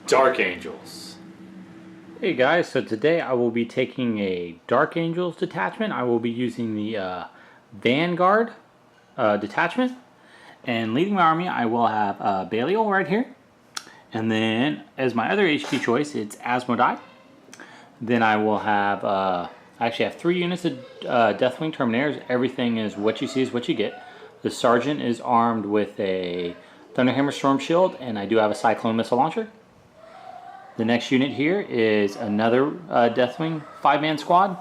Dark Angels. Hey guys, so today I will be taking a Dark Angels detachment. I will be using the Vanguard detachment, and leading my army I will have Belial right here, and then as my other HQ choice it's Asmodai. Then I will have I actually have 3 units of Deathwing Terminators. Everything is what you see is what you get. The Sergeant is armed with a Thunderhammer Storm Shield, and I do have a Cyclone Missile Launcher. The next unit here is another Deathwing 5-man squad,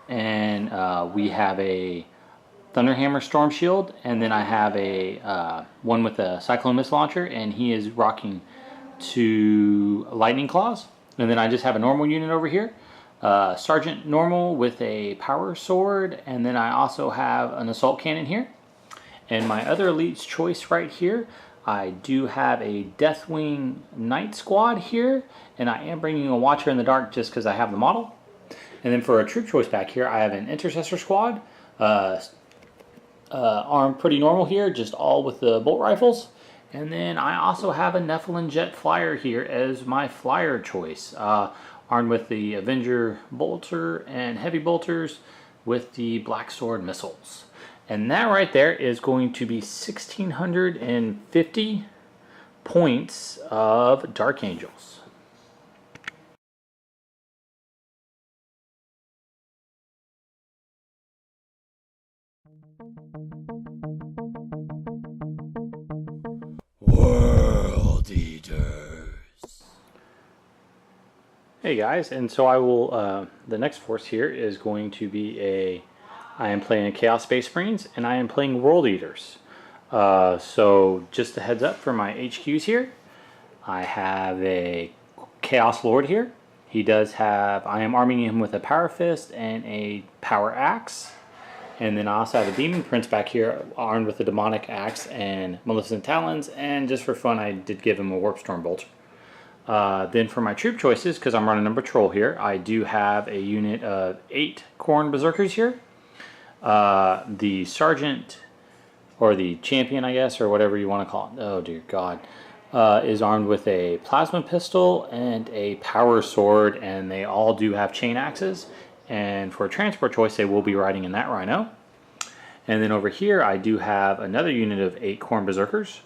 and we have a Thunderhammer Storm Shield, and then I have a one with a Cyclone Missile Launcher, and he is rocking 2 Lightning Claws. And then I just have a normal unit over here, Sergeant Normal with a Power Sword, and then I also have an Assault Cannon here. And my other Elite's choice right here, I do have a Deathwing Knight Squad here, and I am bringing a Watcher in the Dark just because I have the model. And then for a troop choice back here, I have an Intercessor Squad, armed pretty normal here, just all with the bolt rifles. And then I also have a Nephilim Jet Flyer here as my flyer choice, armed with the Avenger Bolter and Heavy Bolters with the Black Sword missiles. And that right there is going to be 1,650 points of Dark Angels. World Eaters. Hey guys, and so I will, the next force here is going to be I am playing a Chaos Space Marines, and I am playing World Eaters. So just a heads up for my HQs here. I have a Chaos Lord here. He does have, I am arming him with a Power Fist and a Power Axe. And then I also have a Demon Prince back here, armed with a Demonic Axe and Maleficent Talons. And just for fun, I did give him a Warp Storm Bolter. Then for my troop choices, because I'm running a patrol here, I do have a unit of 8 Khorne Berserkers here. The Sergeant, or the Champion, I guess, or whatever you want to call it, oh dear God, is armed with a Plasma Pistol and a Power Sword, and they all do have Chain Axes. And for a transport choice, they will be riding in that Rhino. And then over here, I do have another unit of 8 Khorne Berserkers.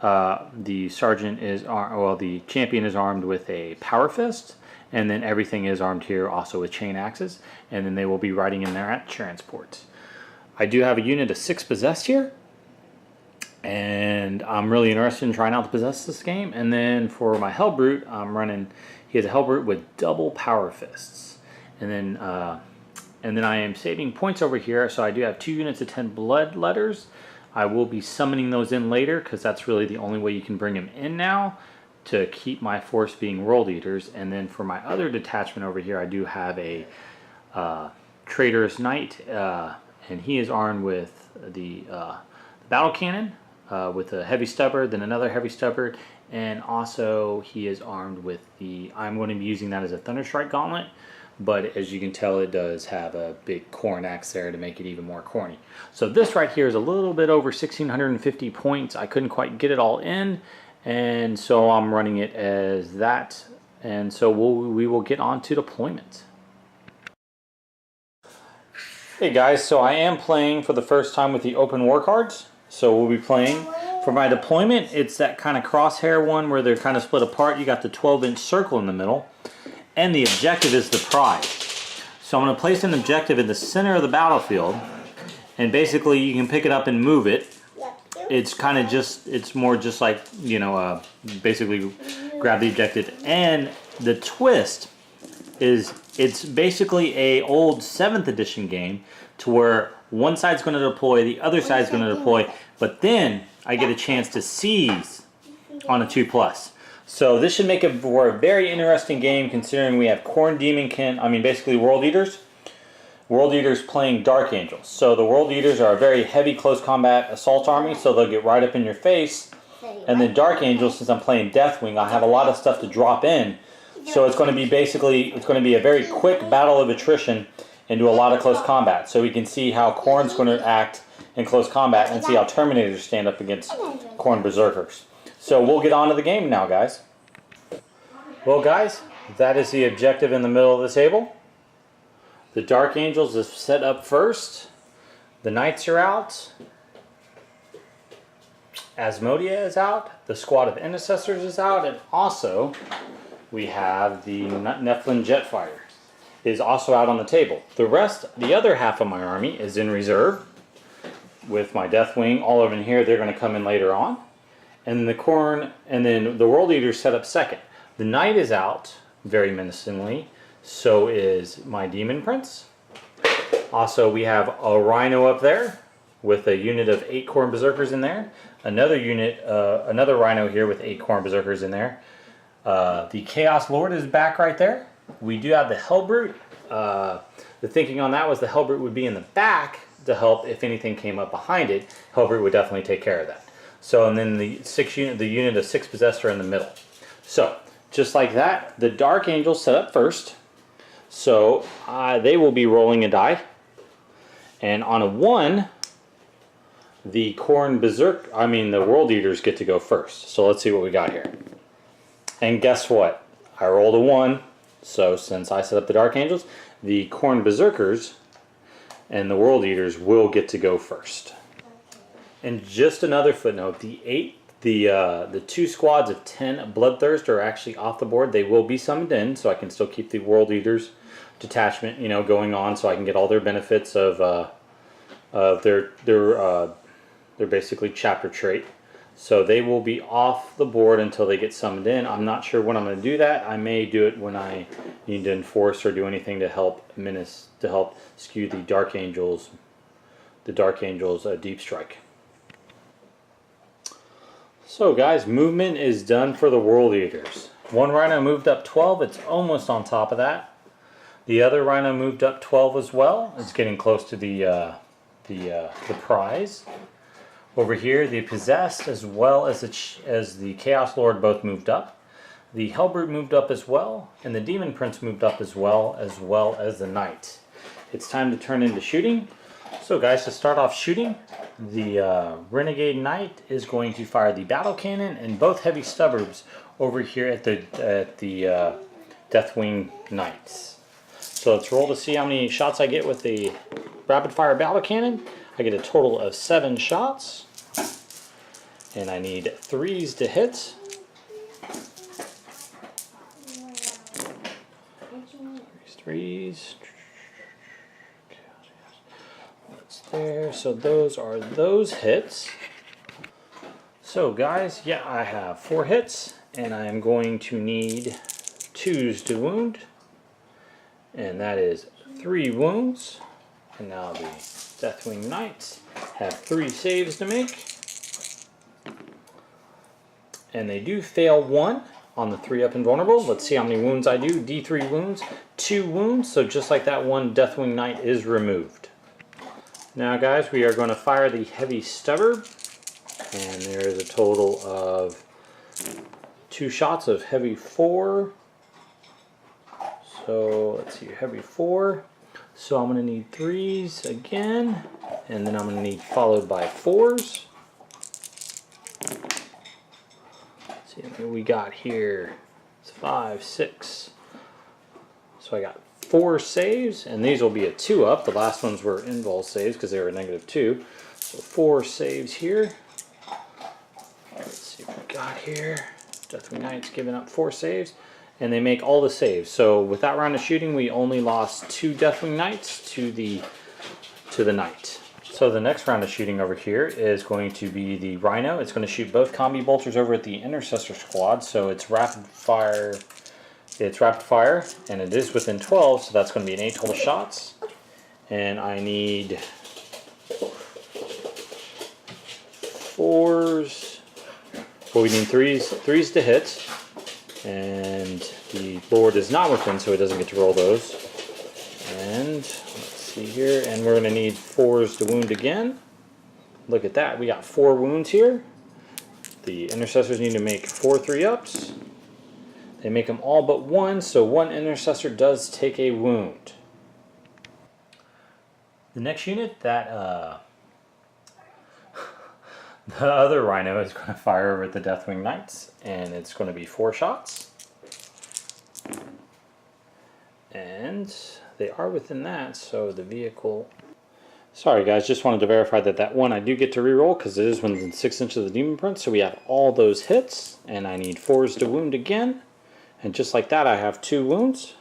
The Sergeant is, the Champion is armed with a Power Fist, and then everything is armed here also with Chain Axes, and then they will be riding in there at transport. I do have a unit of 6 Possessed here, and I'm really interested in trying out the Possessed this game. And then for my Hellbrute, I'm running, he has a Hellbrute with double Power Fists. And then I am saving points over here, so I do have 2 units of 10 Bloodletters. I will be summoning those in later, because that's really the only way you can bring them in now to keep my force being World Eaters. And then for my other detachment over here, I do have a Traitorous Knight, and he is armed with the Battle Cannon with a Heavy Stubber, then another Heavy Stubber, and also he is armed with the, I'm going to be using that as a Thunderstrike Gauntlet, but as you can tell, it does have a big Khorne axe there to make it even more corny. So this right here is a little bit over 1,650 points. I couldn't quite get it all in, and so I'm running it as that, and so we will get on to deployment. Hey guys, so I am playing for the first time with the open war cards. So we'll be playing, for my deployment, it's that kind of crosshair one where they're kind of split apart. You got the 12-inch circle in the middle, and the objective is the prize. So I'm going to place an objective in the center of the battlefield, and basically you can pick it up and move it. It's kind of just, it's more just like, you know, basically grab the objective. And the twist is it's basically a old 7th edition game to where one side's going to deploy, the other side's going to deploy, but then I get a chance to seize on a 2+. So this should make it for a very interesting game, considering we have Khorne Demonkin, I mean basically World Eaters, World Eaters playing Dark Angels. So the World Eaters are a very heavy close combat assault army, so they'll get right up in your face. And then Dark Angels, since I'm playing Deathwing, I have a lot of stuff to drop in. So it's going to be basically, it's going to be a very quick battle of attrition and do a lot of close combat. So we can see how Khorne's going to act in close combat and see how Terminators stand up against Khorne Berserkers. So we'll get on to the game now, guys. Well, guys, that is the objective in the middle of the table. The Dark Angels is set up first. The Knights are out. Asmodia is out. The squad of Intercessors is out. And also, we have the Nephilim Jetfire is also out on the table. The other half of my army is in reserve with my Deathwing all over in here. They're going to come in later on. And the Khorne, and then the World Eater set up second. The Knight is out very menacingly. So is my Demon Prince. Also, we have a Rhino up there with a unit of 8 Khorne Berserkers in there. Another unit, another Rhino here with 8 Khorne Berserkers in there. The Chaos Lord is back right there. We do have the Hellbrute. The thinking on that was the Hellbrute would be in the back to help if anything came up behind it. Hellbrute would definitely take care of that. So, and then the unit of 6 Possessed are in the middle. So, just like that, the Dark Angels set up first. So, they will be rolling a die. And on a 1, the Khorne the World Eaters get to go first. So let's see what we got here. And guess what? I rolled a 1. So since I set up the Dark Angels, the Khorne Berserkers and the World Eaters will get to go first. And just another footnote, the 2 squads of 10 Bloodthirst are actually off the board. They will be summoned in, so I can still keep the World Eaters detachment, going on, so I can get all their benefits of their basically chapter trait. So they will be off the board until they get summoned in. I'm not sure when I'm going to do that. I may do it when I need to enforce or do anything to help skew the Dark Angels deep strike. So guys, movement is done for the World Eaters. One Rhino moved up 12. It's almost on top of that. The other Rhino moved up 12 as well. It's getting close to the prize. Over here, the Possessed as well as the Chaos Lord both moved up. The Hellbrute moved up as well, and the Demon Prince moved up as well as the Knight. It's time to turn into shooting. So guys, to start off shooting, the Renegade Knight is going to fire the Battle Cannon and both heavy stubborns over here at the Deathwing Knights. So let's roll to see how many shots I get with the Rapid Fire Battle Cannon. I get a total of 7 shots. And I need 3s to hit. Threes. That's there. So those are those hits. So guys, yeah, I have 4 hits. And I am going to need 2s to wound. And that is 3 wounds. And now the Deathwing Knights have 3 saves to make. And they do fail 1 on the 3 up invulnerable. Let's see how many wounds I do. D3 wounds, 2 wounds. So just like that, one Deathwing Knight is removed. Now guys, we are going to fire the heavy stubber. And there is a total of 2 shots of heavy 4. So let's see, heavy 4. So I'm going to need 3s again, and then I'm going to need followed by 4s. Let's see what we got here. It's 5, 6. So I got 4 saves, and these will be a 2 up. The last ones were invul saves because they were -2. So 4 saves here. Let's see what we got here. Deathwing Knight's giving up 4 saves. And they make all the saves. So with that round of shooting, we only lost 2 Deathwing Knights to the Knight. So the next round of shooting over here is going to be the Rhino. It's going to shoot both combi bolters over at the Intercessor squad. So it's rapid fire. It's rapid fire, and it is within 12. So that's going to be an 8 total shots. And I need 4s. Well, we need 3s to hit. And the Lord is not within, so he doesn't get to roll those. And let's see here, and we're going to need 4s to wound again. Look at that, we got 4 wounds here. The intercessors need to make 4 3-ups. They make them all but 1, so 1 intercessor does take a wound. The next unit, that the other Rhino is going to fire over at the Deathwing Knights, and it's going to be 4 shots. And they are within that, so the vehicle... Sorry guys, just wanted to verify that that one I do get to reroll because it is within 6 inches of the Demon Prince, so we have all those hits, and I need 4s to wound again. And just like that, I have 2 wounds.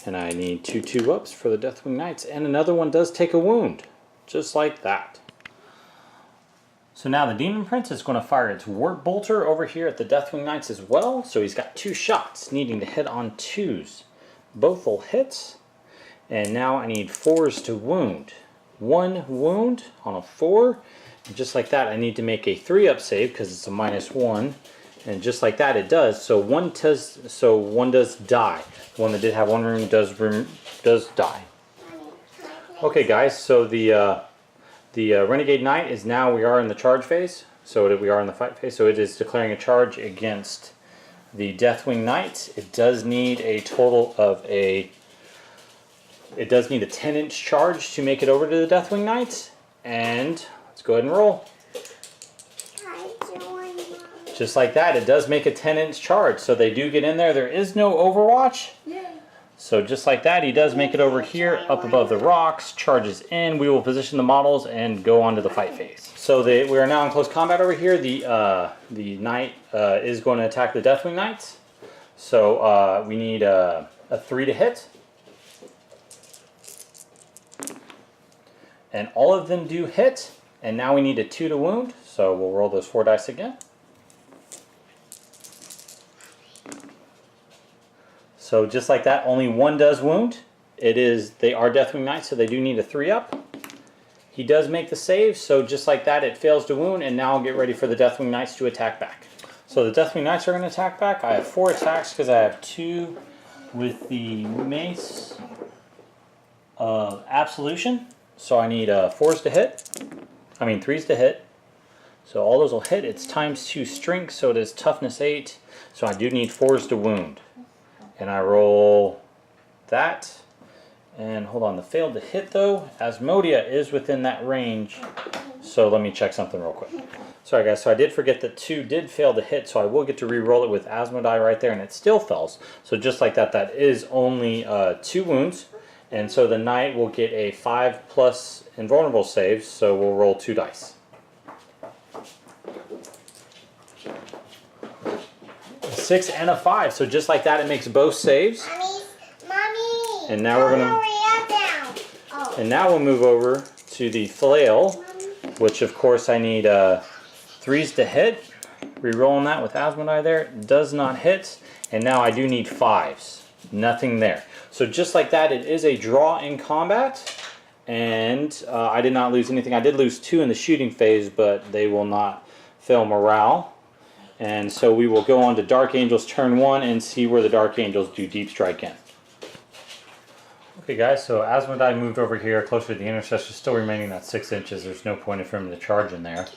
And I need 2 2-ups for the Deathwing Knights, and another one does take a wound. Just like that. So now the Demon Prince is going to fire its Warp Bolter over here at the Deathwing Knights as well. So he's got 2 shots, needing to hit on 2s. Both will hit. And now I need 4s to wound. 1 wound on a 4. And just like that, I need to make a 3-up save because it's a -1. And just like that, it does. So one does die. The one that did have 1 wound does die. Okay, guys. So the Renegade Knight is now, we are in the charge phase. So we are in the fight phase. So it is declaring a charge against the Deathwing Knight. It does need a total of a 10-inch charge to make it over to the Deathwing Knight. And let's go ahead and roll. Just like that, it does make a 10-inch charge. So they do get in there. There is no overwatch. So just like that, he does make it over here, up above the rocks, charges in. We will position the models and go on to the fight phase. So we are now in close combat over here. The Knight is going to attack the Deathwing Knights. So we need a 3 to hit. And all of them do hit. And now we need a 2 to wound. So we'll roll those 4 dice again. So just like that, only 1 does wound. They are Deathwing Knights, so they do need a 3-up. He does make the save, so just like that, it fails to wound, and now I'll get ready for the Deathwing Knights to attack back. So the Deathwing Knights are going to attack back. I have 4 attacks because I have 2 with the Mace of Absolution. So I need 3s to hit. So all those will hit. It's ×2 strength, so it is toughness 8. So I do need 4s to wound. And I roll that. And hold on, the failed to hit though, Asmodia is within that range. So let me check something real quick. Sorry guys, so I did forget that 2 did fail to hit, so I will get to re-roll it with Asmodai right there, and it still fails. So just like that, that is only 2 wounds. And so the Knight will get a 5+ invulnerable save, so we'll roll 2 dice. A 6 and a 5, so just like that, it makes both saves. Mommy, and now we're gonna. And now we'll move over to the flail, which of course I need 3s to hit. Rerolling that with Asmodai there, does not hit, and now I do need 5s. Nothing there. So just like that, it is a draw in combat, and I did not lose anything. I did lose 2 in the shooting phase, but they will not fail morale. And so we will go on to Dark Angels turn 1 and see where the Dark Angels do Deep Strike in. Okay guys, so Asmodai moved over here closer to the Intercessors, still remaining that 6 inches. There's no point for him to charge in there.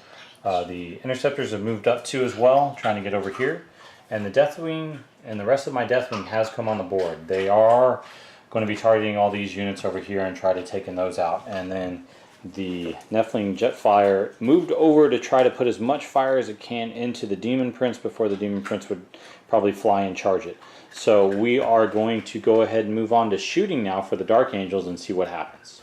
The Interceptors have moved up 2 as well, trying to get over here. And the Deathwing and the rest of my Deathwing has come on the board. They are going to be targeting all these units over here and try to take those out. And then the Nephilim Jetfire moved over to try to put as much fire as it can into the Demon Prince before the Demon Prince would probably fly and charge it. So we are going to go ahead and move on to shooting now for the Dark Angels and see what happens.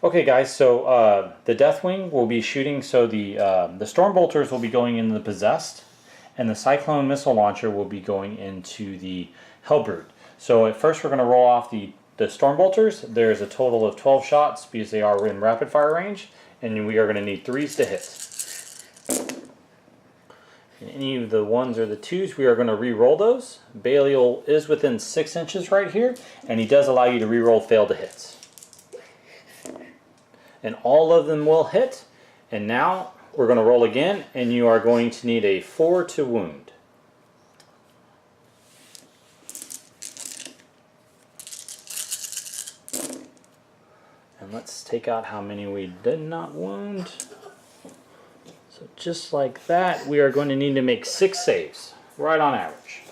Okay guys, so the Deathwing will be shooting, so the Storm Bolters will be going into the Possessed, and the Cyclone Missile Launcher will be going into the Hellbrood. So at first we're going to roll off the Storm Bolters. There's a total of 12 shots because they are in rapid fire range, and we are going to need 3s to hit. And any of the 1s or the 2s, we are going to re-roll those. Belial is within 6 inches right here, and he does allow you to re-roll failed to hits. And all of them will hit, and now we're going to roll again, and you are going to need a 4 to wound. And let's take out how many we did not wound. So just like that, we are going to need to make 6 saves, right on average.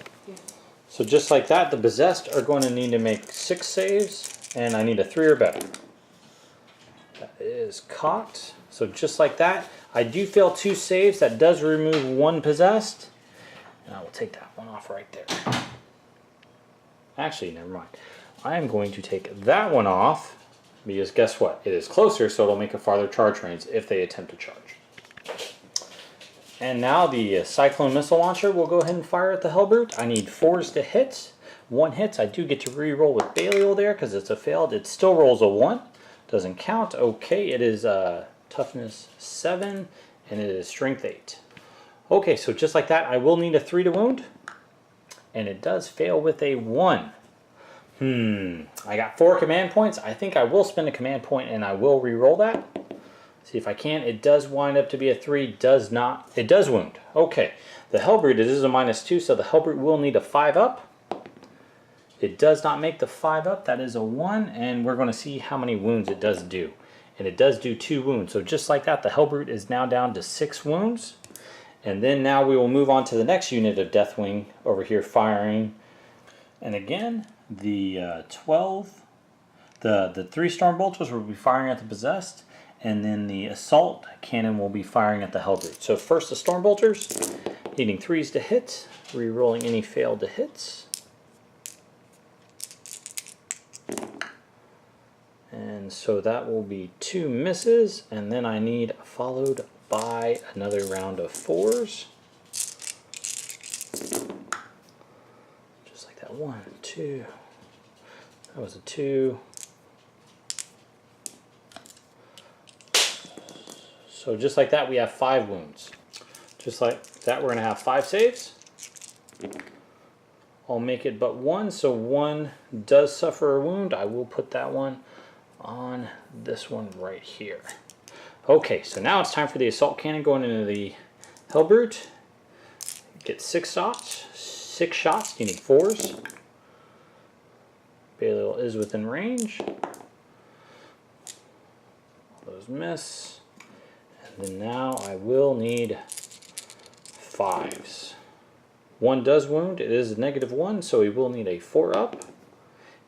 So just like that, the possessed are going to need to make 6 saves, and I need a 3 or better. That is cocked. So just like that, I do fail 2 saves. That does remove 1 possessed. And I will take that one off right there. Actually, never mind. I am going to take that one off because guess what? It is closer, so it'll make a farther charge range if they attempt to charge. And now the Cyclone Missile Launcher will go ahead and fire at the Hellbrute. I need 4s to hit. 1 hits. I do get to re-roll with Belial there because it's a failed. It still rolls a 1. Doesn't count. Okay, it is toughness 7 and it is strength 8. Okay, so just like that, I will need a 3 to wound. And it does fail with a 1. I got 4 command points. I think I will spend a command point and I will re-roll that. See if I can. It does wind up to be a 3. Does not. It does wound. Okay. The Hellbrute, it is a -2, so the Hellbrute will need a 5 up. It does not make the 5 up. That is a 1, and we're going to see how many wounds it does do. And it does do 2 wounds. So just like that, the Hellbrute is now down to 6 wounds. And then now we will move on to the next unit of Deathwing over here firing. And again, the 12, the 3 Stormbolters will be firing at the possessed, and then the assault cannon will be firing at the Hellbrute. So first the Stormbolters, needing 3s to hit, re-rolling any failed to hits. And so that will be 2 misses, and then I need followed by another round of 4s. Just like that. 1, 2. That was a 2. So just like that, we have 5 wounds. Just like that, we're going to have 5 saves. I'll make it but 1, so 1 does suffer a wound. I will put that one on this one right here. Okay, so now it's time for the assault cannon going into the Hellbrute. Get 6 shots, needing 4s. Belial is within range. Those miss. And then now I will need 5s. 1 does wound. It is a -1, so we will need a 4 up.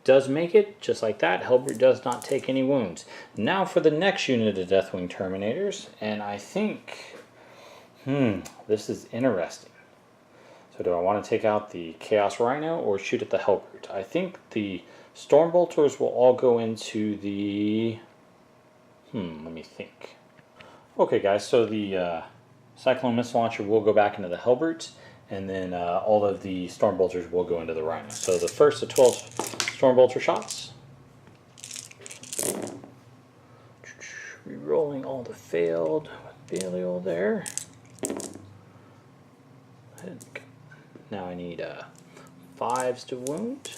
Does make it, just like that. Hellbrute does not take any wounds. Now for the next unit of Deathwing Terminators, and I think, this is interesting. So do I want to take out the Chaos Rhino or shoot at the Hellbrute? I think the Stormbolters will all go into the, let me think. Okay guys, so the Cyclone Missile Launcher will go back into the Hellbrute, and then all of the Stormbolters will go into the Rhino. So the first of 12 Stormbolter shots. Re-rolling all the failed with Belial there. Now I need 5s to wound.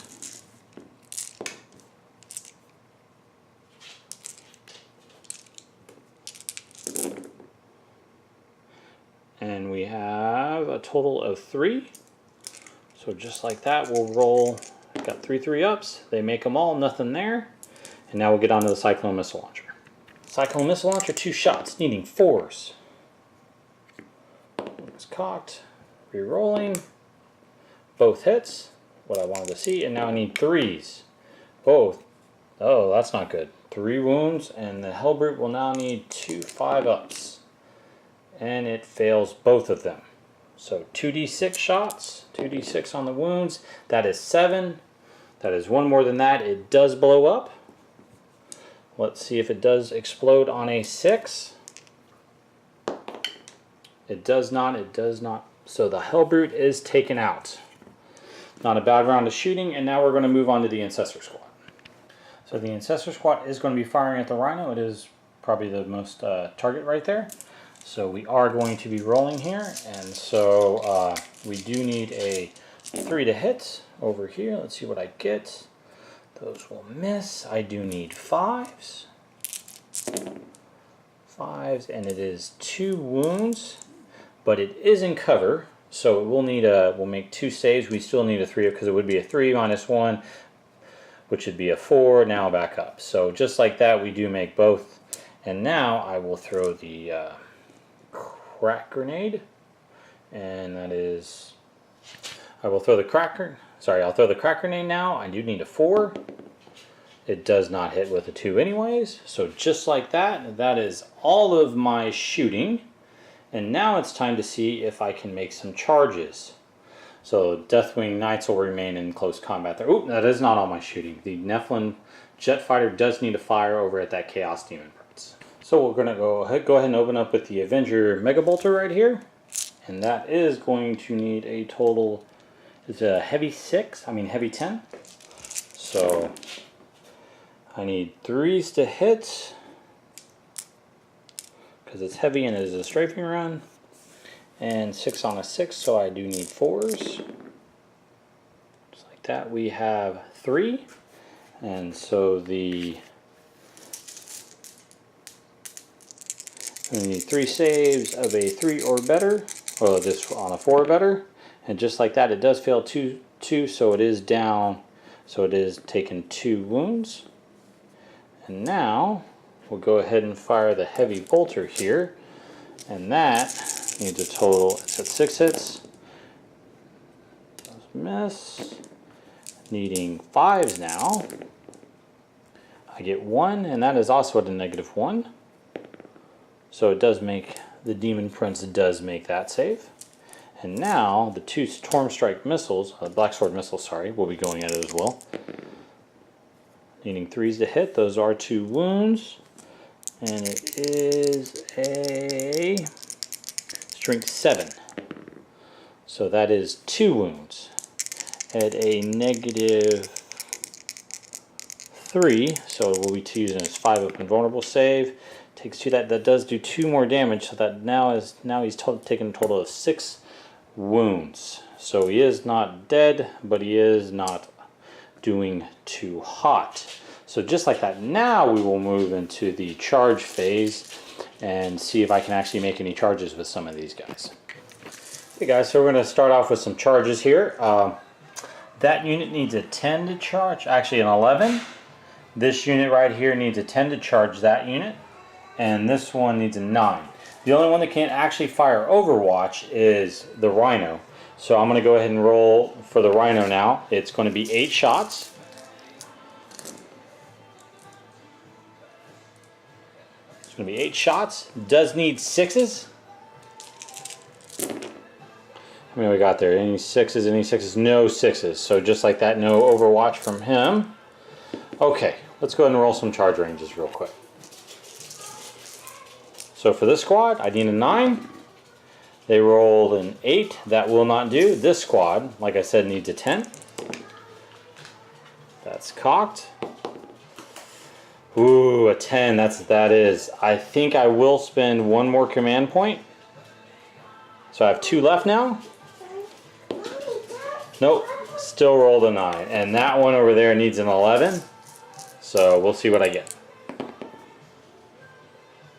And we have a total of 3. So just like that, we'll roll. Got 3 3-ups. They make them all. Nothing there. And now we'll get on to the Cyclone Missile Launcher. Cyclone Missile Launcher, 2 shots, needing 4s. It's cocked. Re-rolling. Both hits. What I wanted to see. And now I need 3s. Both. Oh, that's not good. 3 wounds, and the Hellbrute will now need 2 5-ups. And it fails both of them. So 2d6 shots, 2d6 on the wounds. That is 7. That is 1 more than that. It does blow up. Let's see if it does explode on a 6. It does not. It does not. So the Hellbrute is taken out. Not a bad round of shooting. And now we're going to move on to the Ancestor Squad. So the Ancestor Squad is going to be firing at the Rhino. It is probably the most target right there. So we are going to be rolling here, and so we do need a 3 to hit over here. Let's see what I get. Those will miss. I do need 5s. 5s, and it is 2 wounds, but it is in cover, so it will need we'll make 2 saves. We still need a 3 because it would be a 3 minus 1. which would be a 4, now back up. So just like that, we do make both. And now I will throw the crack grenade, and that is, I'll throw the crack grenade now. I do need a 4. It does not hit with a 2 anyways. So just like that, that is all of my shooting. And now it's time to see if I can make some charges. So Deathwing Knights will remain in close combat there. Oop, that is not all my shooting. The Nephilim jet fighter does need to fire over at that Chaos Demon parts. So we're going to go ahead and open up with the Avenger Mega Bolter right here. And that is going to need a total, it's a heavy 10. So I need 3s to hit, because it's heavy and it is a strafing run. And 6 on a 6, so I do need 4s. Just like that, we have 3. And so we need 3 saves of a 3 or better, or this on a 4 or better. And just like that, it does fail 2, so it is down, so it is taken 2 wounds. And now we'll go ahead and fire the heavy bolter here, and that needs a total, it's at 6 hits. Those miss. Needing 5s now. I get 1, and that is also at a -1. So it does make, the Demon Prince does make that save. And now the 2 Storm Strike missiles, Black Sword missiles, sorry, will be going at it as well. Needing 3s to hit, those are 2 wounds. And it is a strength 7. So that is 2 wounds at a -3. So we'll be using his 5 up invulnerable save. Takes 2, that does do 2 more damage. So that now he's taken a total of 6 wounds. So he is not dead, but he is not doing too hot. So just like that, now we will move into the charge phase and see if I can actually make any charges with some of these guys. Okay guys, so we're going to start off with some charges here. That unit needs a 10 to charge, actually an 11. This unit right here needs a 10 to charge that unit, and this one needs a 9. The only one that can't actually fire Overwatch is the Rhino. So I'm going to go ahead and roll for the Rhino now. It's going to be 8 shots. It's going to be 8 shots. Does need 6s. How many we got there? Any 6s? Any 6s? No 6s. So just like that, no Overwatch from him. Okay, let's go ahead and roll some charge ranges real quick. So for this squad, I need a 9. They rolled an 8. That will not do. This squad, like I said, needs a 10. That's cocked. Ooh, a 10. That is. I think I will spend 1 more command point. So I have 2 left now. Nope. Still rolled a 9. And that one over there needs an 11. So we'll see what I get.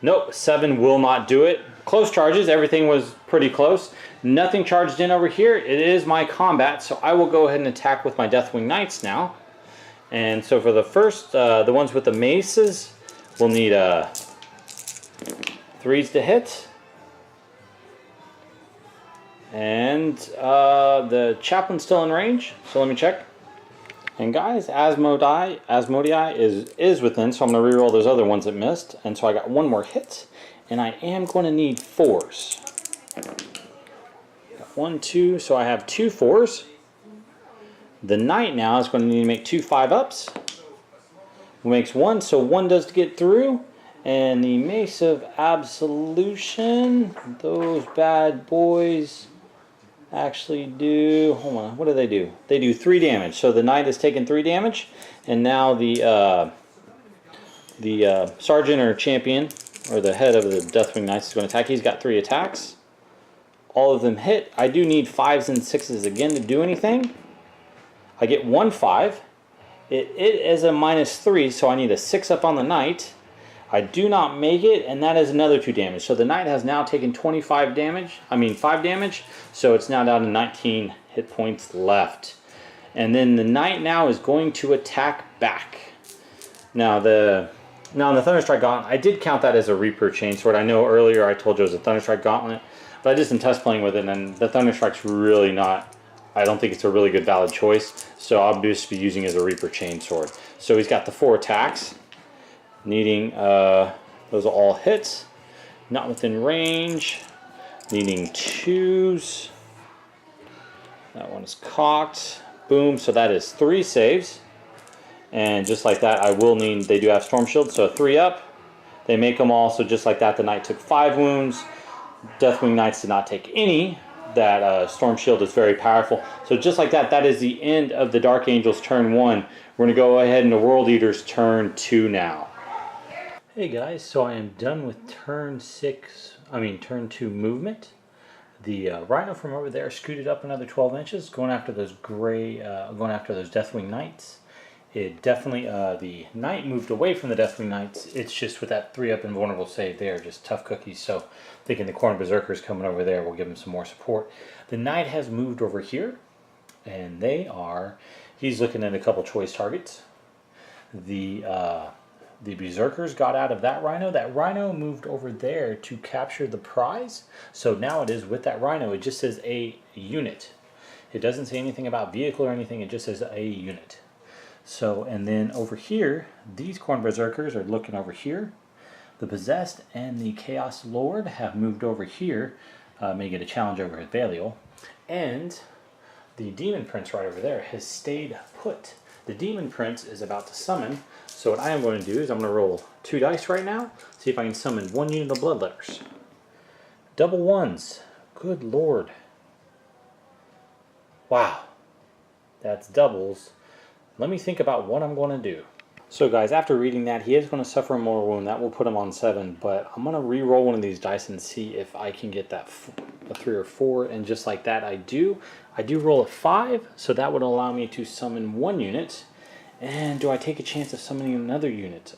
Nope, 7 will not do it. Close charges, everything was pretty close. Nothing charged in over here. It is my combat, so I will go ahead and attack with my Deathwing Knights now. And so for the first, the ones with the maces, we'll need 3s to hit. And the chaplain's still in range, so let me check. And guys, Asmodii is within, so I'm going to reroll those other ones that missed. And so I got 1 more hit, and I am going to need 4s. Got 1, 2, so I have 2 4s. The Knight now is going to need to make 2 5-ups. Makes 1, so 1 does get through. And the Mace of Absolution, those bad boys actually do, hold on, what do? They do 3 damage. So the Knight has taken 3 damage, and now the Sergeant or Champion, or the head of the Deathwing Knights is going to attack. He's got 3 attacks. All of them hit. I do need 5s and 6s again to do anything. I get 1 5. It is a -3, so I need a 6 up on the Knight. I do not make it, and that is another 2 damage. So the Knight has now taken 5 damage, so it's now down to 19 hit points left. And then the knight now is going to attack back. Now the Thunderstrike Gauntlet, I did count that as a Reaper Chainsword. I know earlier I told you it was a Thunderstrike Gauntlet, but I did some test playing with it, and the Thunderstrike's really not, I don't think it's a really good valid choice, so I'll just be using it as a Reaper Chainsword. So he's got the 4 attacks, needing, those are all hits, not within range, needing 2s, that one is cocked, boom, so that is 3 saves. And just like that, I will need, they do have Storm Shield, so 3 up. They make them all, so just like that, the Knight took 5 wounds. Deathwing Knights did not take any. That Storm Shield is very powerful. So just like that, that is the end of the Dark Angels turn 1. We're going to go ahead into World Eaters turn 2 now. Hey guys, so I am done with turn 2 movement. The Rhino from over there scooted up another 12 inches, going after those Deathwing Knights. It definitely, the Knight moved away from the Deathwing Knights. It's just with that 3-up invulnerable save, they are just tough cookies. So thinking the Khorne Berserkers coming over there will give him some more support. The Knight has moved over here, and he's looking at a couple choice targets. The Berserkers got out of that Rhino. That Rhino moved over there to capture the prize. So now it is with that Rhino, it just says a unit. It doesn't say anything about vehicle or anything, it just says a unit. So, and then over here, these Khorne Berserkers are looking over here. The Possessed and the Chaos Lord have moved over here, may get a challenge over his Belial. And the Demon Prince right over there has stayed put. The Demon Prince is about to summon, so what I am going to do is I'm going to roll 2 dice right now, see if I can summon 1 unit of Bloodletters. Double 1s. Good lord. Wow. That's doubles. Let me think about what I'm going to do. So guys, after reading that, he is going to suffer a mortal wound. That will put him on 7, but I'm going to re-roll one of these dice and see if I can get that a 3 or 4, and just like that I do roll a 5, so that would allow me to summon 1 unit. And do I take a chance of summoning another unit?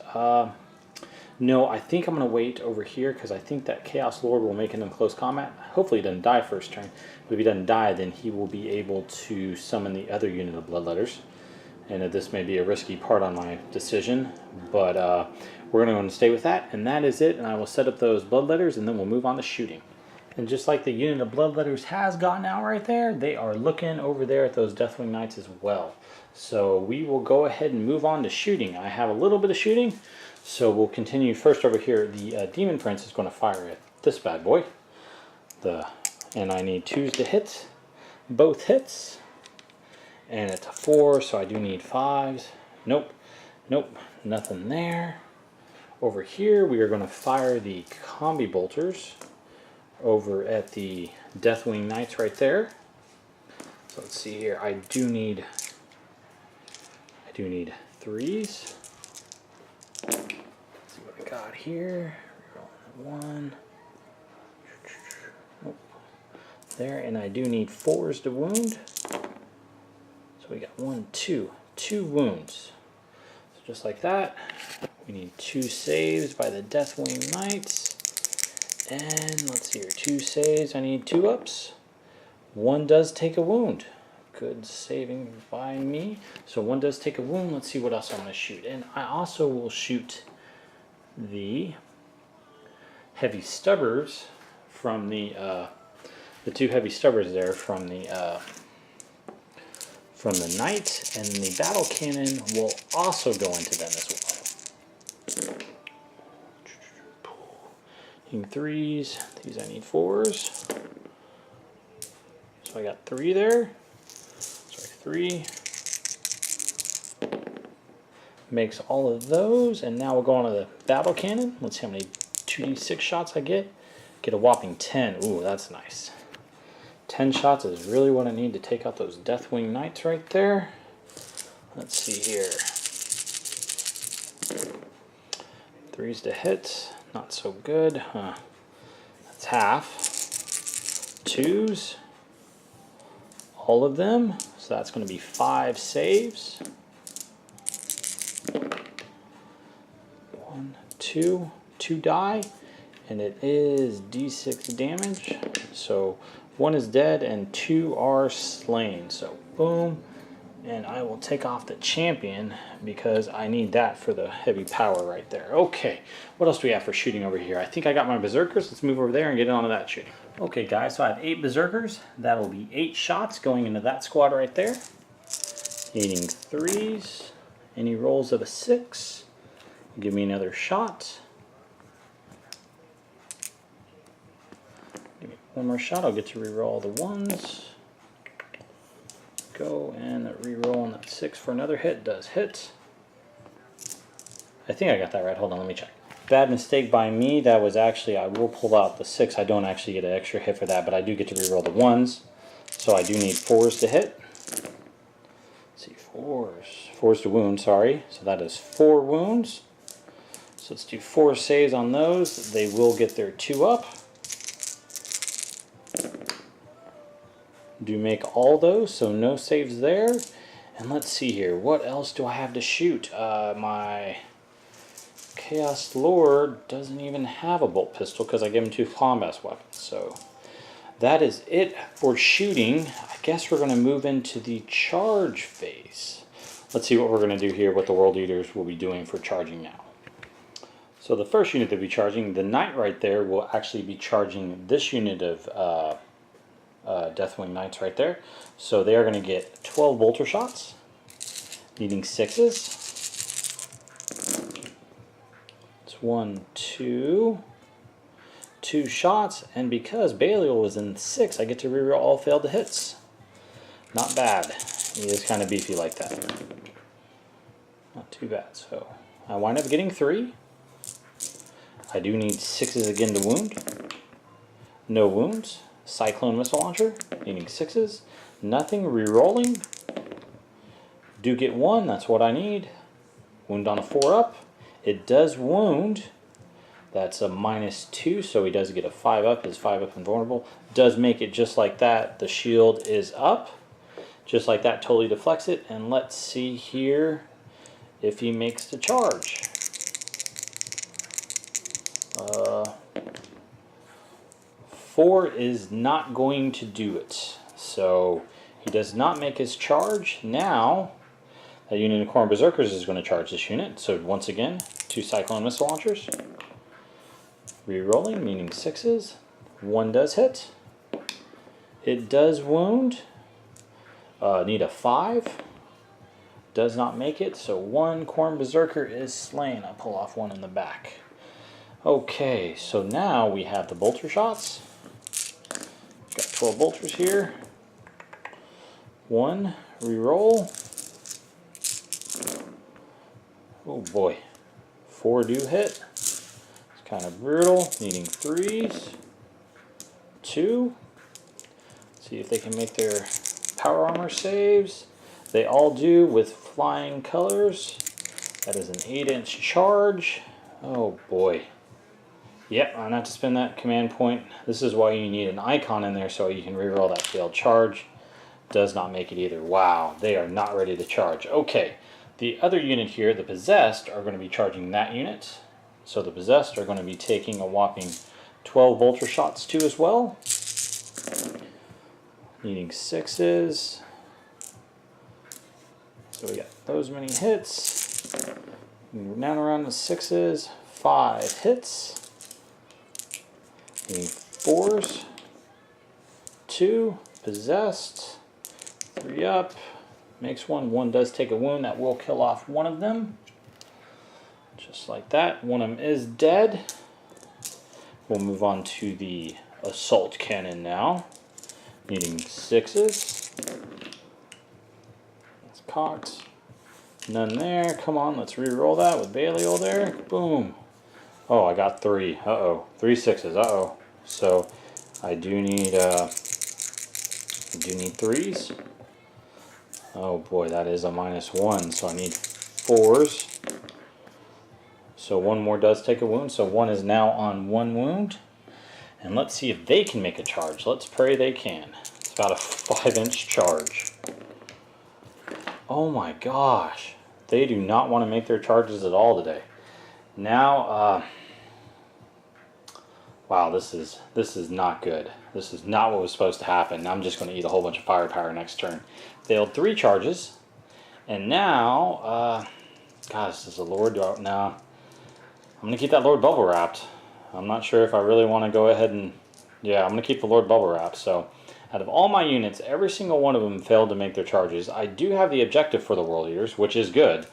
No, I think I'm going to wait over here, because I think that Chaos Lord will make it in close combat. Hopefully he doesn't die first turn, but if he doesn't die, then he will be able to summon the other unit of Bloodletters. And this may be a risky part on my decision, but we're going to stay with that, and that is it. And I will set up those Bloodletters, and then we'll move on to shooting. And just like the unit of Bloodletters has gotten out right there, they are looking over there at those Deathwing Knights as well. So we will go ahead and move on to shooting. I have a little bit of shooting, so we'll continue first over here. The Demon Prince is going to fire at this bad boy. And I need 2s to hit, both hits. And it's a 4, so I do need 5s. Nope, nope, nothing there. Over here, we are going to fire the Combi Bolters over at the Deathwing Knights right there. So let's see here. I do need 3s. Let's see what I got here. Rolling 1. Nope. There, and I do need 4s to wound. So we got 1, 2 wounds. So just like that, we need 2 saves by the Deathwing Knights. And let's see here, 2 saves, I need 2 ups. 1 does take a wound. Good saving by me. So 1 does take a wound. Let's see what else I'm going to shoot. And I also will shoot the Heavy Stubbers from the 2 Heavy Stubbers there from the Knight, and the Battle Cannon will also go into them as well. Needing 3s, these I need 4s. So I got 3 there. Sorry, 3. Makes all of those, and now we'll go on to the Battle Cannon. Let's see how many 2d6 shots I get. Get a whopping 10. Ooh, that's nice. 10 shots is really what I need to take out those Deathwing Knights right there. Let's see here. 3s to hit, not so good. That's half. 2s, all of them. So that's going to be 5 saves. 1, 2, 2 die, and it is d6 damage. So 1 is dead and 2 are slain. So boom, And I will take off the champion because I need that for the heavy power right there. Okay, what else do we have for shooting over here? I think I got my berserkers. Let's move over there and get on to that shooting. Okay guys, so I have 8 berserkers. That'll be 8 shots going into that squad right there. Needing 3s. Any rolls of a 6. Give me another shot. Give me one more shot. I'll get to reroll all the 1s. Go and reroll on that 6 for another hit. Does hit. I think I got that right. Hold on, let me check. Bad mistake by me. That was actually, I will pull out the 6. I don't actually get an extra hit for that, but I do get to reroll the 1s. So I do need 4s to hit. Let's see, 4s. 4s to wound, sorry. So that is 4 wounds. So let's do 4 saves on those. They will get their 2 up. Do make all those, so no saves there. And let's see here, what else do I have to shoot? My Chaos Lord doesn't even have a bolt pistol because I gave him 2 combat weapons. So that is it for shooting. I guess we're going to move into the charge phase. Let's see what we're going to do here, what the World Eaters will be doing for charging now. So the first unit they'll be charging, the Knight right there, will actually be charging this unit of Deathwing Knights right there. So they are going to get 12 bolter shots, needing 6s. It's 1, 2, 2 shots, and because Belial was in 6, I get to reroll all failed hits. Not bad. He is kind of beefy like that. Not too bad. So I wind up getting 3. I do need 6s again to wound. No wounds. Cyclone missile launcher, needing 6s. Nothing, re-rolling. Do get 1, that's what I need. Wound on a 4 up. It does wound. That's a -2, so he does get a 5 up. His 5 up invulnerable. Does make it just like that. The shield is up. Just like that, totally deflects it. And let's see here if he makes the charge. 4 is not going to do it. So he does not make his charge. Now, that unit of Corn Berserkers is going to charge this unit. So once again, 2 Cyclone missile launchers. Rerolling, meaning 6s. 1 does hit. It does wound. Need a 5. Does not make it. So 1 Corn Berserker is slain. I pull off 1 in the back. Okay, so now we have the bolter shots. Got 12 bolters here. 1, reroll. Oh boy. 4 do hit. It's kind of brutal. Needing 3s. 2. See if they can make their power armor saves. They all do with flying colors. That is an 8-inch charge. Oh boy. Yep, I'm not to spend that command point. This is why you need an icon in there so you can reroll that failed charge. Does not make it either. Wow, they are not ready to charge. Okay, the other unit here, the Possessed, are going to be charging that unit. So the Possessed are going to be taking a whopping 12 bolter shots too as well. Needing 6s. So we got those many hits. Down around the 6s. 5 hits. Need 4s, 2, Possessed, 3 up, makes 1. 1 does take a wound, that will kill off 1 of them. Just like that, 1 of them is dead. We'll move on to the Assault Cannon now, needing 6s. That's cocked. None there, come on, let's re-roll that with Belial there, boom. Oh, I got 3. Uh-oh. 3 6s. Uh-oh. So I do need 3s. Oh boy, that is a -1. So I need 4s. So 1 more does take a wound. So 1 is now on 1 wound. And let's see if they can make a charge. Let's pray they can. It's about a 5-inch charge. Oh my gosh. They do not want to make their charges at all today. Now, wow, this is not good. This is not what was supposed to happen. I'm just going to eat a whole bunch of firepower next turn. Failed 3 charges. And now, gosh, this is a Lord. No, I'm going to keep that Lord bubble wrapped. I'm not sure if I really want to go ahead and, yeah, I'm going to keep the Lord bubble wrapped. So out of all my units, every single one of them failed to make their charges. I do have the objective for the World Eaters, which is good.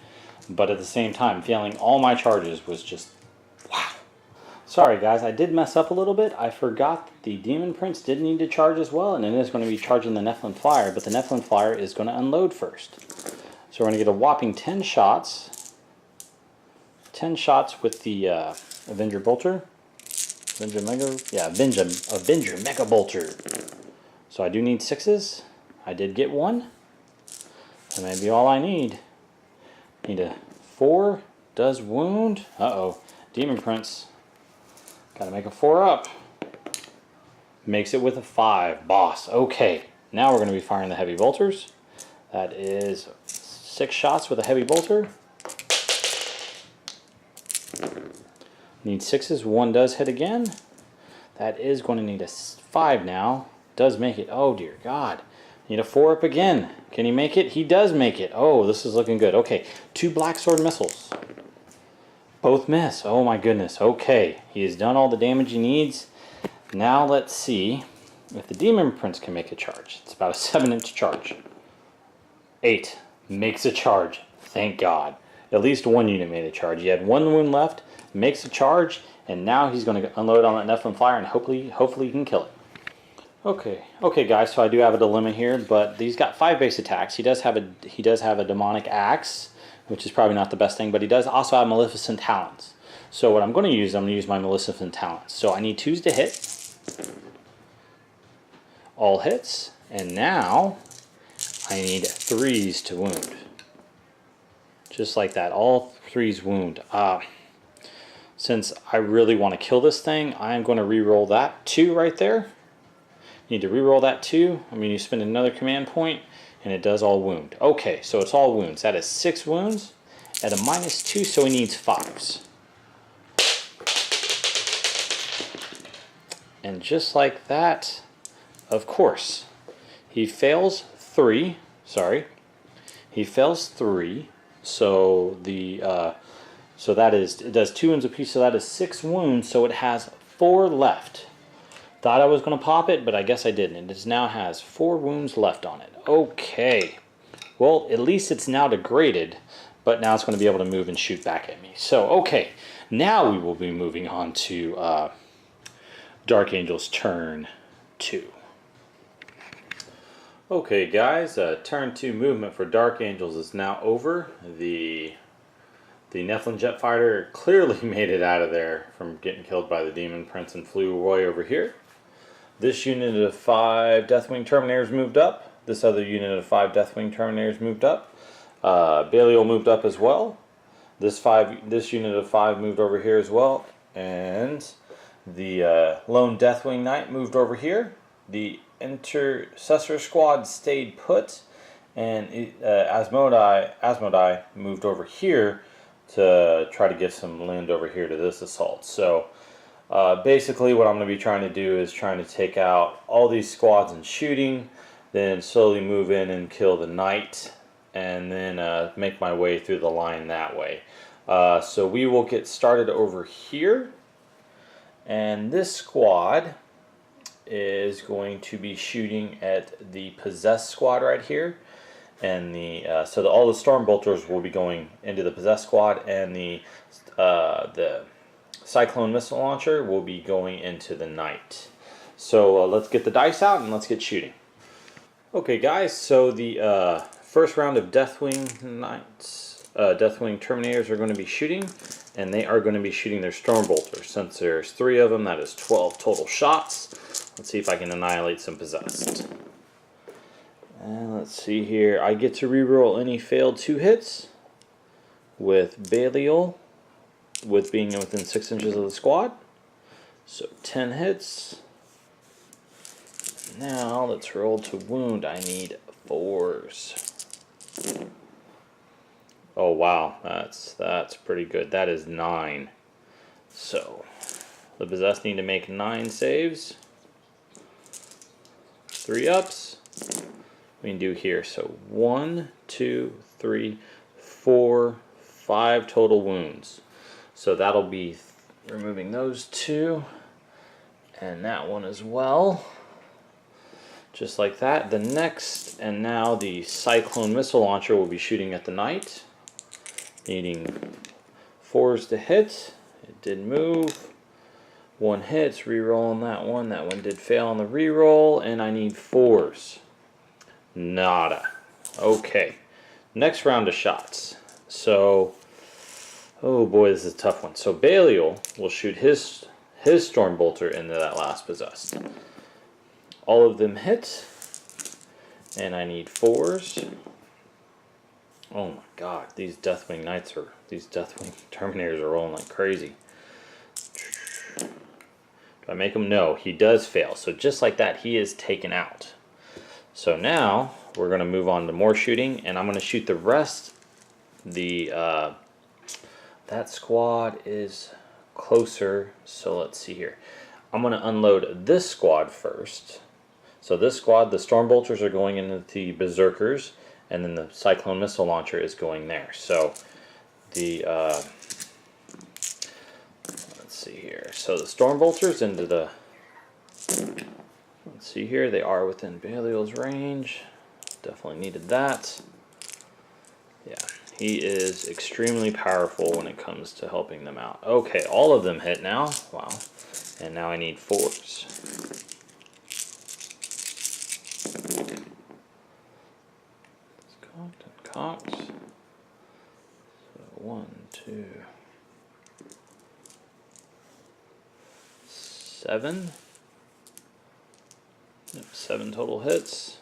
But at the same time, failing all my charges was just, wow. Sorry guys, I did mess up a little bit. I forgot that the Demon Prince did need to charge as well, and it is going to be charging the Nephilim Flyer, but the Nephilim Flyer is going to unload first. So we're going to get a whopping 10 shots. 10 shots with the Avenger Bolter. Avenger Mega Bolter. So I do need 6s. I did get 1. That may be all I need. Need a 4. Does wound. Uh-oh. Demon Prince. Gotta make a 4 up. Makes it with a 5. Boss. Okay. Now we're going to be firing the heavy bolters. That is 6 shots with a heavy bolter. Need 6s. 1 does hit again. That is going to need a 5 now. Does make it. Oh dear God. Need a 4 up again. Can he make it? He does make it. Oh, this is looking good. Okay. 2 Black Sword missiles. Both miss. Oh my goodness. Okay. He has done all the damage he needs. Now let's see if the Demon Prince can make a charge. It's about a 7-inch charge. 8. Makes a charge. Thank God. At least 1 unit made a charge. He had 1 wound left. Makes a charge. And now he's going to unload on that Nephilim Flyer and hopefully he can kill it. Okay guys, so I do have a dilemma here, but he's got 5 base attacks. He does have a demonic axe, which is probably not the best thing, but he does also have Maleficent Talons. So what I'm going to use my Maleficent Talons. So I need 2s to hit. All hits. And now I need 3s to wound. Just like that. All 3s wound. Since I really want to kill this thing, I'm going to re-roll that 2 right there. Need to re-roll that 2. I mean, you spend another command point, and it does all wound. Okay, so it's all wounds. That is 6 wounds at a -2, so he needs 5s. And just like that, of course, he fails 3. Sorry, he fails 3. So so that is, it does 2 wounds apiece. So that is 6 wounds. So it has 4 left. Thought I was going to pop it, but I guess I didn't. It now has 4 wounds left on it. Okay. Well, at least it's now degraded, but now it's going to be able to move and shoot back at me. So, okay. Now we will be moving on to Dark Angel's turn 2. Okay, guys. Turn 2 movement for Dark Angels is now over. The Nephilim Jet Fighter clearly made it out of there from getting killed by the Demon Prince and flew away over here. This unit of 5 Deathwing Terminators moved up. This other unit of 5 Deathwing Terminators moved up. Belial moved up as well. This unit of 5 moved over here as well. And the Lone Deathwing Knight moved over here. The Intercessor Squad stayed put. And Asmodai moved over here to try to get some land over here to this assault. So basically what I'm going to be trying to do is trying to take out all these squads and shooting, then slowly move in and kill the knight, and then make my way through the line that way. So we will get started over here, and this squad is going to be shooting at the possessed squad right here. And all the storm bolters will be going into the possessed squad, and the cyclone missile launcher will be going into the knight. So let's get the dice out and let's get shooting. Okay, guys. So the first round of Deathwing Knights, Deathwing Terminators are going to be shooting, and they are going to be shooting their storm bolters. Since there's 3 of them, that is 12 total shots. Let's see if I can annihilate some possessed. And let's see here. I get to reroll any failed 2 hits with Belial, with being within 6 inches of the squad. So 10 hits. Now let's roll to wound. I need 4s. Oh wow, that's pretty good. That is 9. So the possessed need to make 9 saves. 3 ups. We can do here. So 1, 2, 3, 4, 5 total wounds. So that'll be removing those 2 and that one as well. Just like that. The next, and now the Cyclone Missile Launcher will be shooting at the knight. Needing 4s to hit. It did move. 1 hits, reroll on that one. That one did fail on the reroll, and I need 4s. Nada. Okay. Next round of shots. So, oh boy, this is a tough one. So Belial will shoot his Stormbolter into that last possessed. All of them hit, and I need 4s. Oh my god, these Deathwing Knights are, these Deathwing Terminators are rolling like crazy. Do I make him? No, he does fail. So just like that, he is taken out. So now we're going to move on to more shooting, and I'm going to shoot the rest. That squad is closer, so let's see here. I'm going to unload this squad first. So this squad, the Stormbolters are going into the Berserkers, and then the Cyclone Missile Launcher is going there. So the let's see here. So the Stormbolters into the, let's see here, they are within Belial's range. Definitely needed that. Yeah, he is extremely powerful when it comes to helping them out. Okay, all of them hit now. Wow. And now I need 4s. Cocked. So 1, 2, 7. Yep, 7 total hits.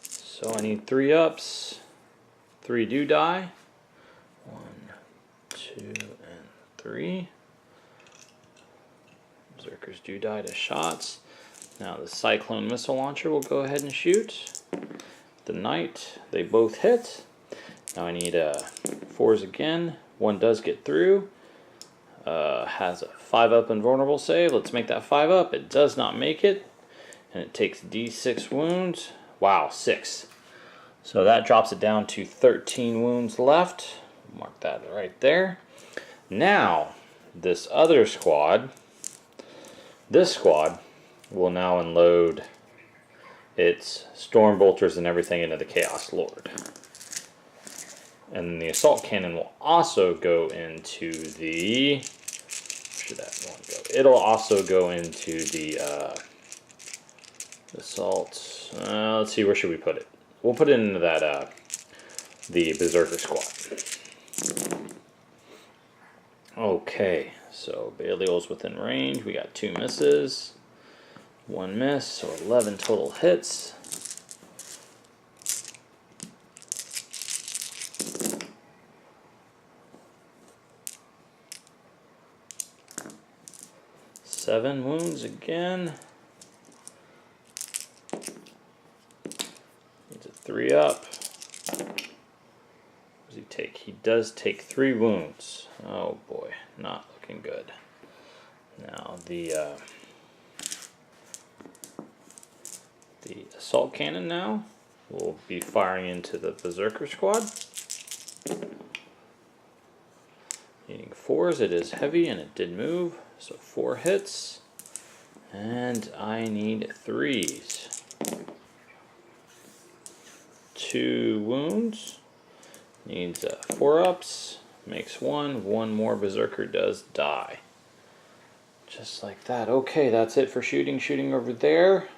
So I need 3 ups. 3 do die. 1, 2, and 3. Berserkers do die to shots. Now the Cyclone Missile Launcher will go ahead and shoot. The Knight, they both hit. Now I need 4s again. 1 does get through. Has a 5 up invulnerable save. Let's make that 5 up. It does not make it. And it takes D6 wounds. Wow, 6. So that drops it down to 13 wounds left. Mark that right there. Now, this other squad, this squad will now unload its Stormbolters and everything into the Chaos Lord. And then the Assault Cannon will also go into the, where should that one go? It'll also go into the Assault, let's see, where should we put it? We'll put it into that, the Berserker squad. Okay, so Belial's within range. We got 2 misses, 1 miss, so 11 total hits. Seven wounds again. Needs a 3 up. What does he take? He does take 3 wounds. Oh boy, not looking good. Now the Assault Cannon now will be firing into the Berserker squad. Needing 4s, it is heavy and it did move, so 4 hits. And I need 3s. 2 wounds. Needs 4 ups. Makes 1. 1 more Berserker does die. Just like that. Okay, that's it for shooting. Shooting over there.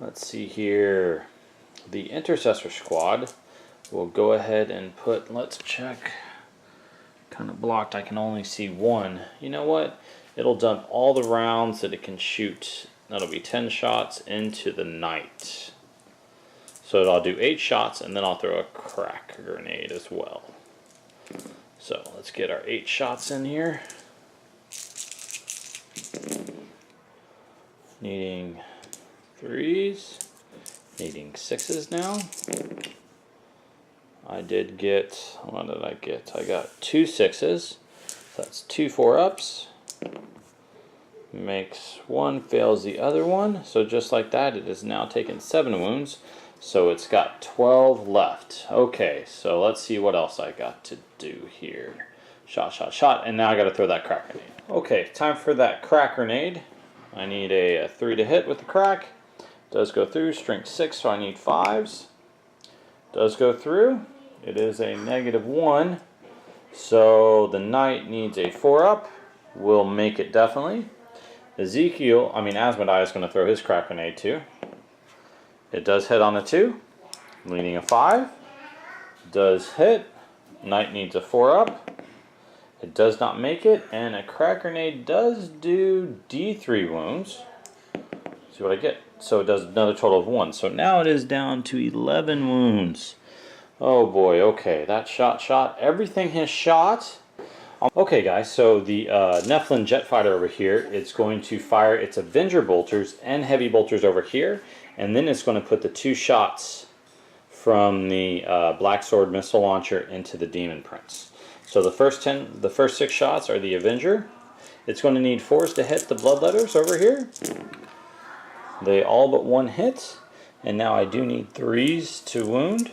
Let's see here. The Intercessor squad will go ahead and put, let's check. Kind of blocked. I can only see 1. You know what? It'll dump all the rounds that it can shoot. That'll be 10 shots into the Knight. So I'll do 8 shots and then I'll throw a crack grenade as well. So let's get our 8 shots in here. Needing 3s. Needing 6s now. I did get, what did I get? I got 2 6s. So that's 2 4 ups. makes one, fails the other one. So just like that, it has now taken 7 wounds. So it's got 12 left. Okay, so let's see what else I got to do here. Shot, shot, shot, and now I got to throw that crack grenade. Okay, time for that crack grenade. I need a 3 to hit with the crack. Does go through, strength 6, so I need 5s. Does go through. It is a -1, so the knight needs a 4-up. We'll make it definitely. Asmodai is going to throw his crack grenade too. It does hit on a 2, leading a 5. Does hit. Knight needs a 4-up. It does not make it, and a crack grenade does do D3 wounds. Let's see what I get. So it does another total of 1. So now it is down to 11 wounds. Oh boy, okay, that shot. Everything has shot. Okay guys, so the Nephilim jet fighter over here, it's going to fire its Avenger bolters and heavy bolters over here, and then it's going to put the 2 shots from the Black Sword missile launcher into the Demon Prince. So the first 6 shots are the Avenger. It's going to need 4s to hit the Bloodletters over here. They all but 1 hit, and now I do need 3s to wound.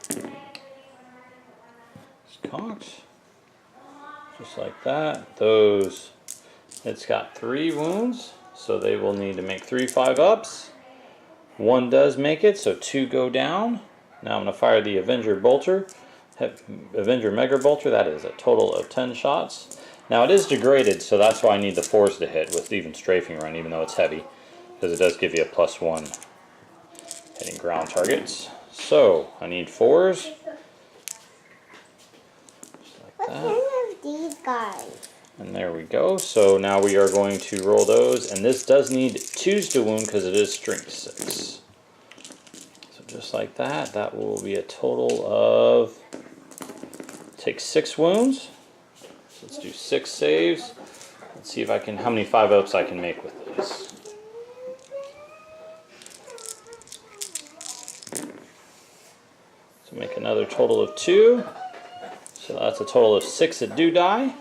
It's cocked. Just like that. It's got 3 wounds, so they will need to make 3 5-ups. 1 does make it, so 2 go down. Now I'm going to fire the Avenger Bolter, Avenger Mega Bolter. That is a total of 10 shots. Now it is degraded, so that's why I need the 4s to hit with even strafing run, even though it's heavy, because it does give you a +1 hitting ground targets. So I need 4s. Just like that. These guys. And there we go. So now we are going to roll those, and this does need 2s to wound because it is strength 6. So just like that, that will be a total of, take 6 wounds. So let's do 6 saves. Let's see if I can, how many 5-ups I can make with these. So make another total of 2. So that's a total of 6 that do die.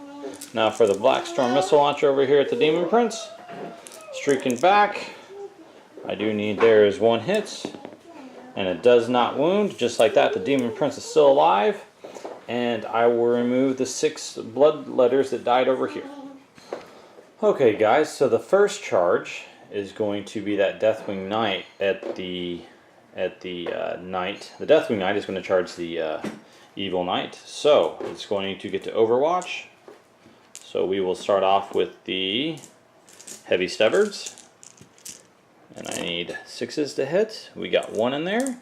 Now for the Black Storm missile launcher over here at the Demon Prince. Streaking back. I do need, there is 1 hit. And it does not wound. Just like that, the Demon Prince is still alive. And I will remove the 6 blood letters that died over here. Okay guys, so the first charge is going to be that Deathwing Knight at the Knight. The Deathwing Knight is going to charge the Evil Knight. So it's going to get to Overwatch. So we will start off with the Heavy Stubbards. And I need 6s to hit. We got 1 in there.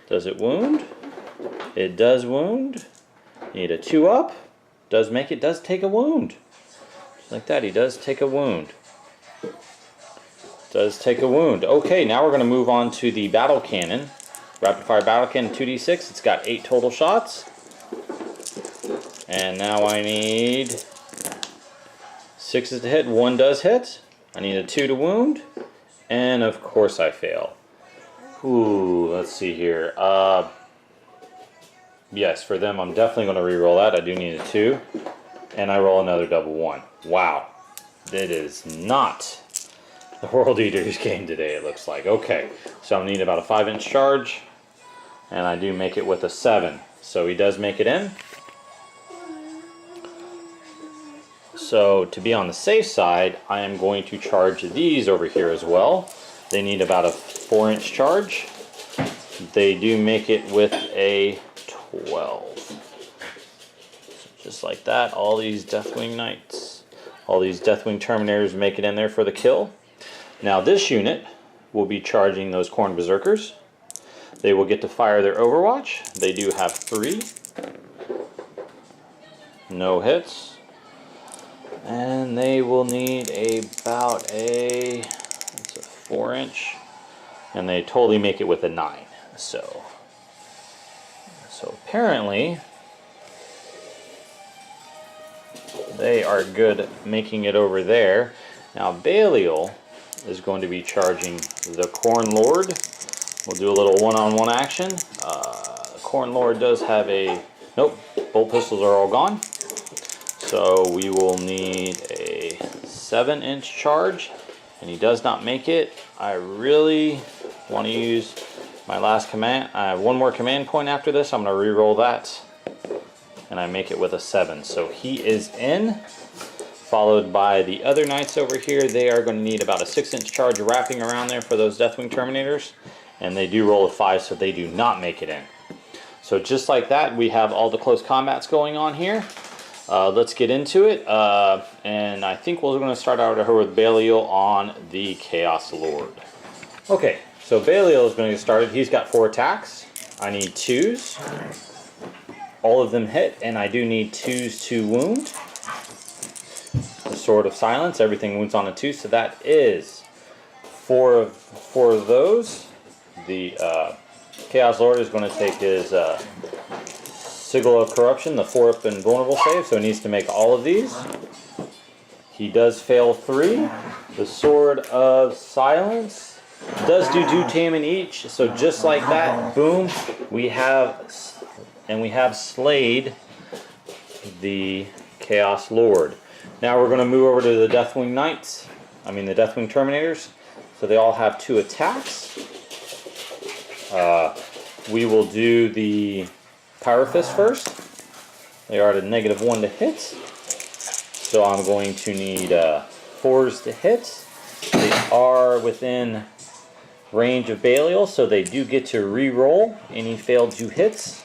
Does it wound? It does wound. Need a 2-up. Does make it, does take a wound. Just like that, he does take a wound. Does take a wound. Okay, now we're going to move on to the Battle Cannon. Rapid Fire Battle Cannon 2d6. It's got 8 total shots. And now I need 6s to hit. 1 does hit. I need a 2 to wound. And of course I fail. Ooh, let's see here. Yes, for them I'm definitely going to re-roll that. I do need a 2. And I roll another double 1. Wow. That is not the World Eaters game today, it looks like. Okay, so I need about a 5-inch charge. And I do make it with a 7. So he does make it in. So to be on the safe side, I am going to charge these over here as well. They need about a 4-inch charge. They do make it with a 12. So just like that, all these Deathwing Knights, all these Deathwing Terminators make it in there for the kill. Now this unit will be charging those Khorne Berserkers. They will get to fire their Overwatch. They do have 3. No hits. And they will need about a 4-inch. And they totally make it with a 9. So apparently they are good making it over there. Now Belial is going to be charging the Khorne Lord. We'll do a little one-on-one action. The Khorne Lord does have a... Nope, bolt pistols are all gone. So we will need a 7-inch charge, and he does not make it. I really want to use my last command. I have one more command point after this. I'm going to re-roll that, and I make it with a 7. So he is in, followed by the other knights over here. They are going to need about a 6-inch charge wrapping around there for those Deathwing Terminators, and they do roll a 5, so they do not make it in. So just like that, we have all the close combats going on here. Let's get into it, and I think we're going to start out here with Belial on the Chaos Lord. Okay, so Belial is going to get started. He's got 4 attacks. I need 2s. All of them hit, and I do need 2s to wound. The Sword of Silence, everything wounds on a 2, so that is 4 of those. The Chaos Lord is going to take his Sigil of Corruption, the 4-up and vulnerable save, so he needs to make all of these. He does fail 3. The Sword of Silence does do 2 taming each, so just like that, boom, we have slayed the Chaos Lord. Now we're going to move over to the Deathwing Knights, the Deathwing Terminators. So they all have 2 attacks. We will do the Power Fist first. They are at a -1 to hit. So I'm going to need 4s to hit. They are within range of Belial, so they do get to re-roll any failed 2 hits.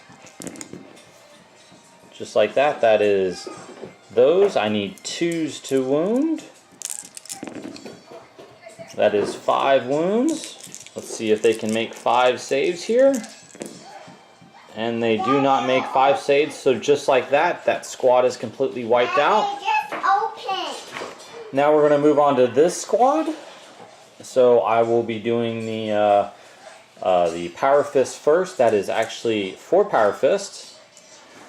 Just like that. That is those. I need 2s to wound. That is 5 wounds. Let's see if they can make 5 saves here. And they do not make 5 saves, so just like that, that squad is completely wiped out. Now we're going to move on to this squad. So I will be doing the Power Fist first. That is actually 4 Power Fists.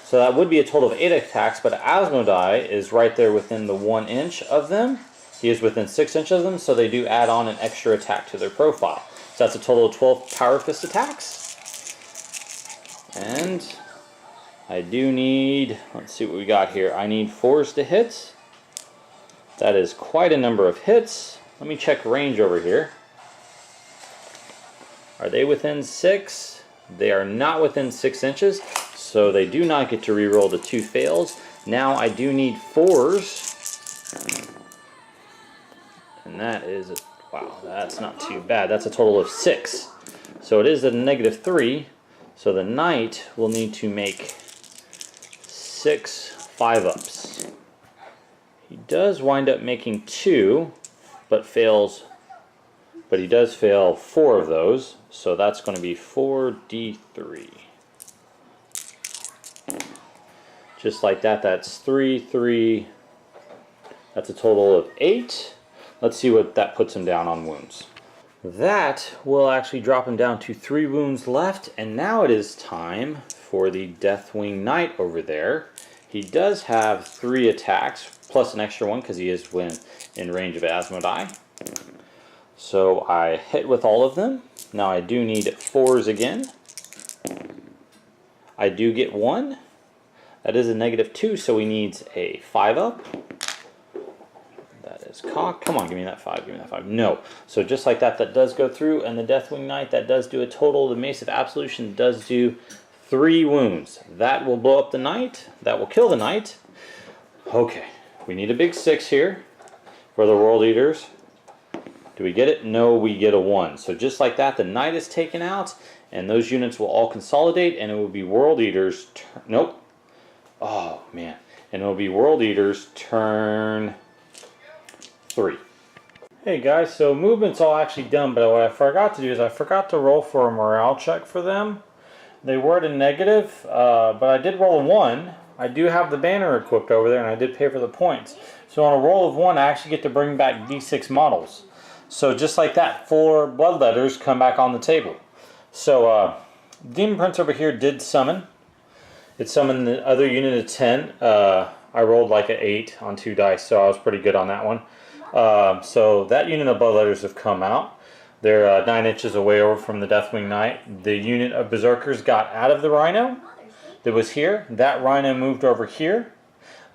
So that would be a total of 8 attacks, but Asmodai is right there within the 1 inch of them. He is within 6 inches of them, so they do add on an extra attack to their profile. So that's a total of 12 Power Fist attacks. And I do need, let's see what we got here. I need 4s to hit. That is quite a number of hits. Let me check range over here. Are they within 6? They are not within 6 inches, so they do not get to re-roll the 2 fails. Now I do need 4s. And that is, wow, that's not too bad. That's a total of 6. So it is a -3. So the knight will need to make 6 5-ups. He does wind up making 2, but he does fail 4 of those. So that's going to be 4d3. Just like that, that's 3, 3. That's a total of 8. Let's see what that puts him down on wounds. That will actually drop him down to 3 wounds left, and now it is time for the Deathwing Knight over there. He does have 3 attacks, plus an extra one because he is in range of Asmodai. So I hit with all of them. Now I do need 4s again. I do get 1. That is a -2, so he needs a 5-up. Cock. Come on, give me that 5, give me that 5. No. So just like that, that does go through, and the Deathwing Knight, that does do a total. The Mace of Absolution does do 3 wounds. That will blow up the Knight. That will kill the Knight. Okay. We need a big 6 here for the World Eaters. Do we get it? No, we get a 1. So just like that, the Knight is taken out, and those units will all consolidate, and it will be World Eaters. Nope. Oh, man. And it will be World Eaters turn 3. Hey guys, so movement's all actually done, but what I forgot to do is I forgot to roll for a morale check for them. They were at a negative, but I did roll a 1. I do have the banner equipped over there, and I did pay for the points. So on a roll of 1, I actually get to bring back D6 models. So just like that, 4 bloodletters come back on the table. So Demon Prince over here did summon. It summoned the other unit of 10. I rolled like an 8 on 2 dice, so I was pretty good on that one. So that unit of bloodletters have come out. They're 9 inches away over from the Deathwing Knight. The unit of Berserkers got out of the Rhino that was here. That Rhino moved over here.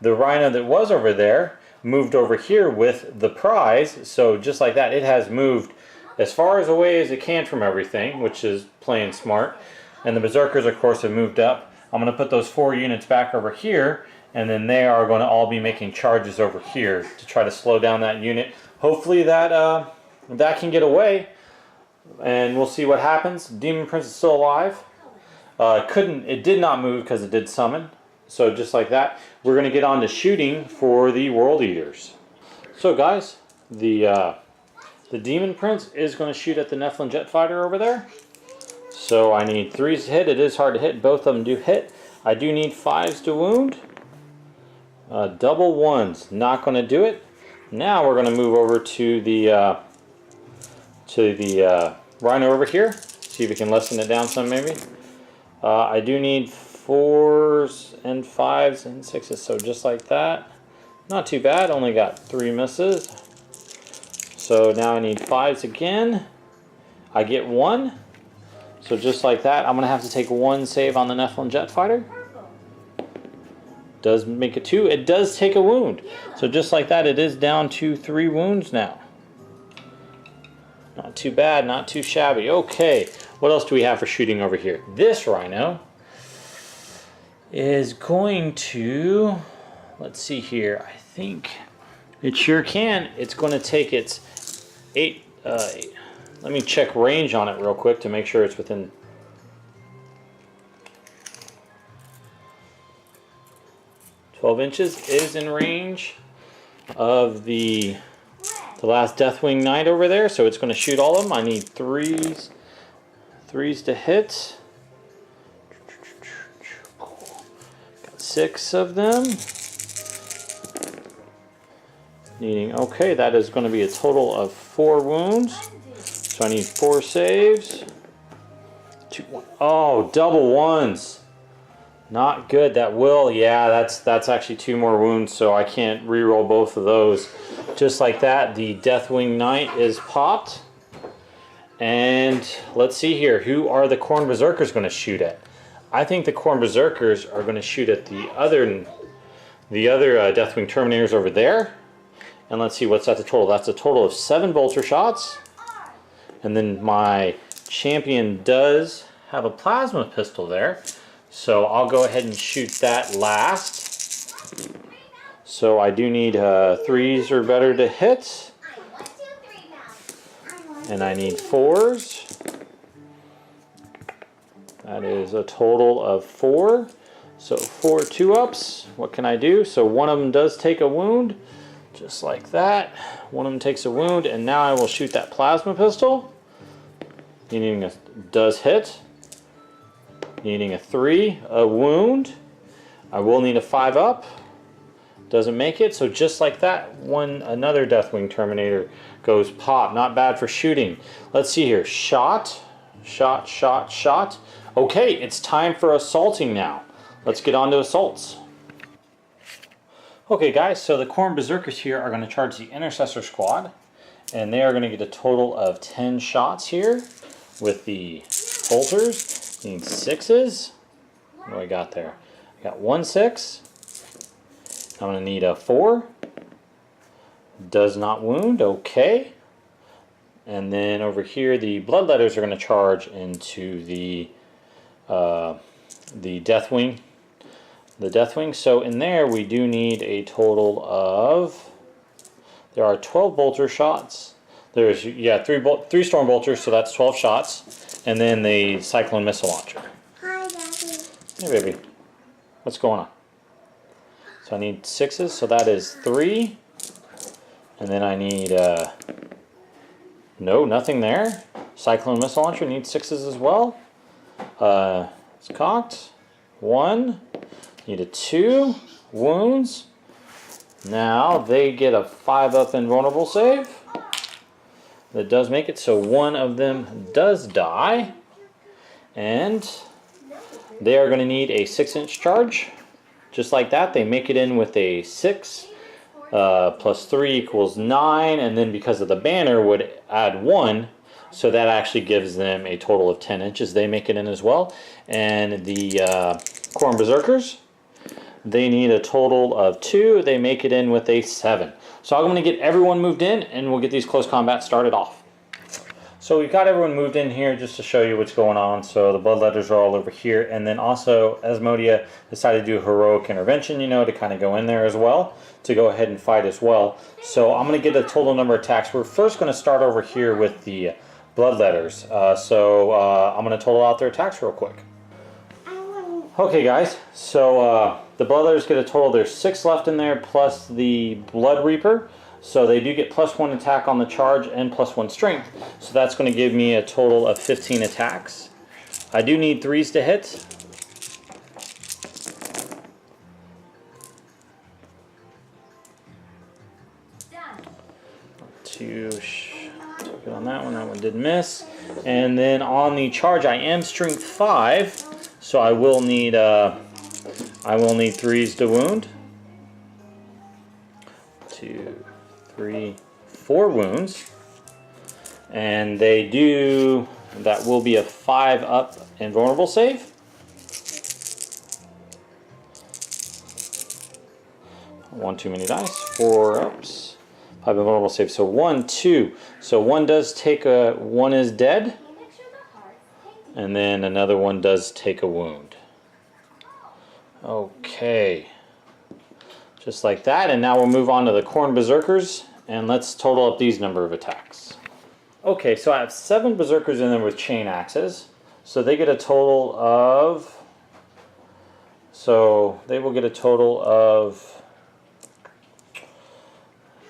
The Rhino that was over there moved over here with the prize. So just like that, it has moved as far as away as it can from everything, which is playing smart. And the Berserkers, of course, have moved up. I'm going to put those 4 units back over here, and then they are going to all be making charges over here to try to slow down that unit. Hopefully that that can get away, and we'll see what happens. Demon Prince is still alive. It did not move because it did summon. So just like that, we're going to get on to shooting for the World Eaters. So guys, the Demon Prince is going to shoot at the Nephilim jet fighter over there. So I need 3s to hit. It is hard to hit. Both of them do hit. I do need 5s to wound. Double 1s, not going to do it. Now we're going to move over to the Rhino over here. See if we can lessen it down some maybe. I do need 4s and 5s and 6s, so just like that. Not too bad, only got 3 misses. So now I need 5s again. I get 1. So just like that, I'm going to have to take 1 save on the Nephilim jet fighter. Does make it 2. It does take a wound. So just like that, it is down to 3 wounds now. Not too bad, not too shabby. Okay, what else do we have for shooting over here? This Rhino is going to, let's see here, I think it sure can. It's going to take its 8, let me check range on it real quick to make sure it's within. "12 inches is in range of the last Deathwing Knight over there, so it's going to shoot all of them. I need 3s to hit. Got 6 of them. Okay, that is going to be a total of 4 wounds. So I need 4 saves. 2, 1. Oh, double 1s. Not good. That will, yeah, that's actually 2 more wounds, so I can't re-roll both of those. Just like that, the Deathwing Knight is popped. And let's see here, who are the Khorne Berserkers going to shoot at? I think the Khorne Berserkers are going to shoot at the other Deathwing Terminators over there. And let's see, what's that the total? That's a total of 7 bolter shots. And then my champion does have a plasma pistol there. So I'll go ahead and shoot that last. So I do need 3s or better to hit. And I need 4s. That is a total of 4. So 4 2-ups. What can I do? So one of them does take a wound. Just like that. One of them takes a wound, and now I will shoot that plasma pistol. Needing a does hit. Needing a 3, a wound. I will need a 5-up. Doesn't make it. So just like that, another Deathwing Terminator goes pop. Not bad for shooting. Let's see here. Shot, shot, shot, shot. Okay, it's time for assaulting now. Let's get on to assaults. Okay guys, so the Khorne Berserkers here are going to charge the Intercessor Squad, and they are going to get a total of 10 shots here with the bolters. Need 6s. What do I got there? I got 1 6. I'm going to need a 4. Does not wound. Okay. And then over here, the Bloodletters are going to charge into the Deathwing. The Deathwing. So in there, we do need a total of. There are 12 bolter shots. There's 3 storm bolters, so that's 12 shots, and then the cyclone missile launcher. Hi, Daddy. Hey, baby. What's going on? So I need 6s, so that is 3, and then I need no, nothing there. Cyclone missile launcher needs 6s as well. It's cocked. 1. Need a 2. Wounds. Now they get a 5-up invulnerable save. That does make it, so one of them does die. And they are going to need a 6-inch charge. Just like that, they make it in with a 6. Plus 3 equals 9. And then because of the banner would add 1. So that actually gives them a total of 10 inches. They make it in as well. And the Khorne Berserkers, they need a total of 2. They make it in with a 7. So I'm going to get everyone moved in, and we'll get these close combat started off. So we've got everyone moved in here just to show you what's going on. So the bloodletters are all over here, and then also Asmodia decided to do heroic intervention, to kind of go in there as well, to go ahead and fight as well. So I'm going to get a total number of attacks. We're first going to start over here with the bloodletters. I'm going to total out their attacks real quick. Okay guys, so the bloodletters get a total, there's 6 left in there plus the Blood Reaper. So they do get +1 attack on the charge and +1 strength. So that's going to give me a total of 15 attacks. I do need 3s to hit. Took it on that one did miss. And then on the charge I am strength 5. So I will need 3s to wound. 2, 3, 4 wounds. And that will be a 5 up invulnerable save. One too many dice. 4 ups. 5 invulnerable save. So 1, 2. So one does take one is dead. And then another one does take a wound. Okay. Just like that. And now we'll move on to the Khorne Berserkers. And let's total up these number of attacks. Okay, so I have 7 Berserkers in there with chain axes. So they get a total of... So they will get a total of...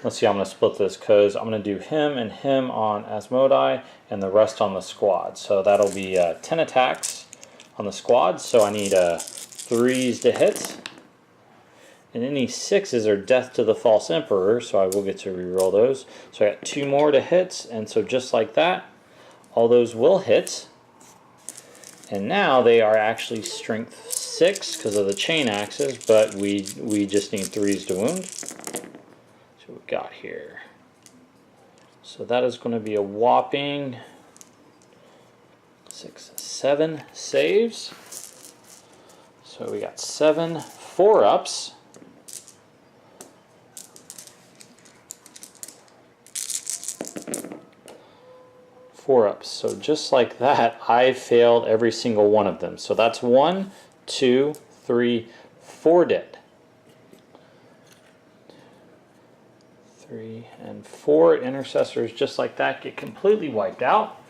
Let's see, I'm going to split this because I'm going to do him and him on Asmodai and the rest on the squad. So that'll be 10 attacks on the squad. So I need 3s to hit. And any 6s are death to the False Emperor, so I will get to reroll those. So I got 2 more to hit, and so just like that, all those will hit. And now they are actually strength 6 because of the chain axes, but we just need 3s to wound. So what we got here. So that is going to be a whopping 6, 7 saves. So we got 7 4-ups. So just like that, I failed every single one of them. So that's 1, 2, 3, 4 dead. 3 and 4 intercessors just like that get completely wiped out.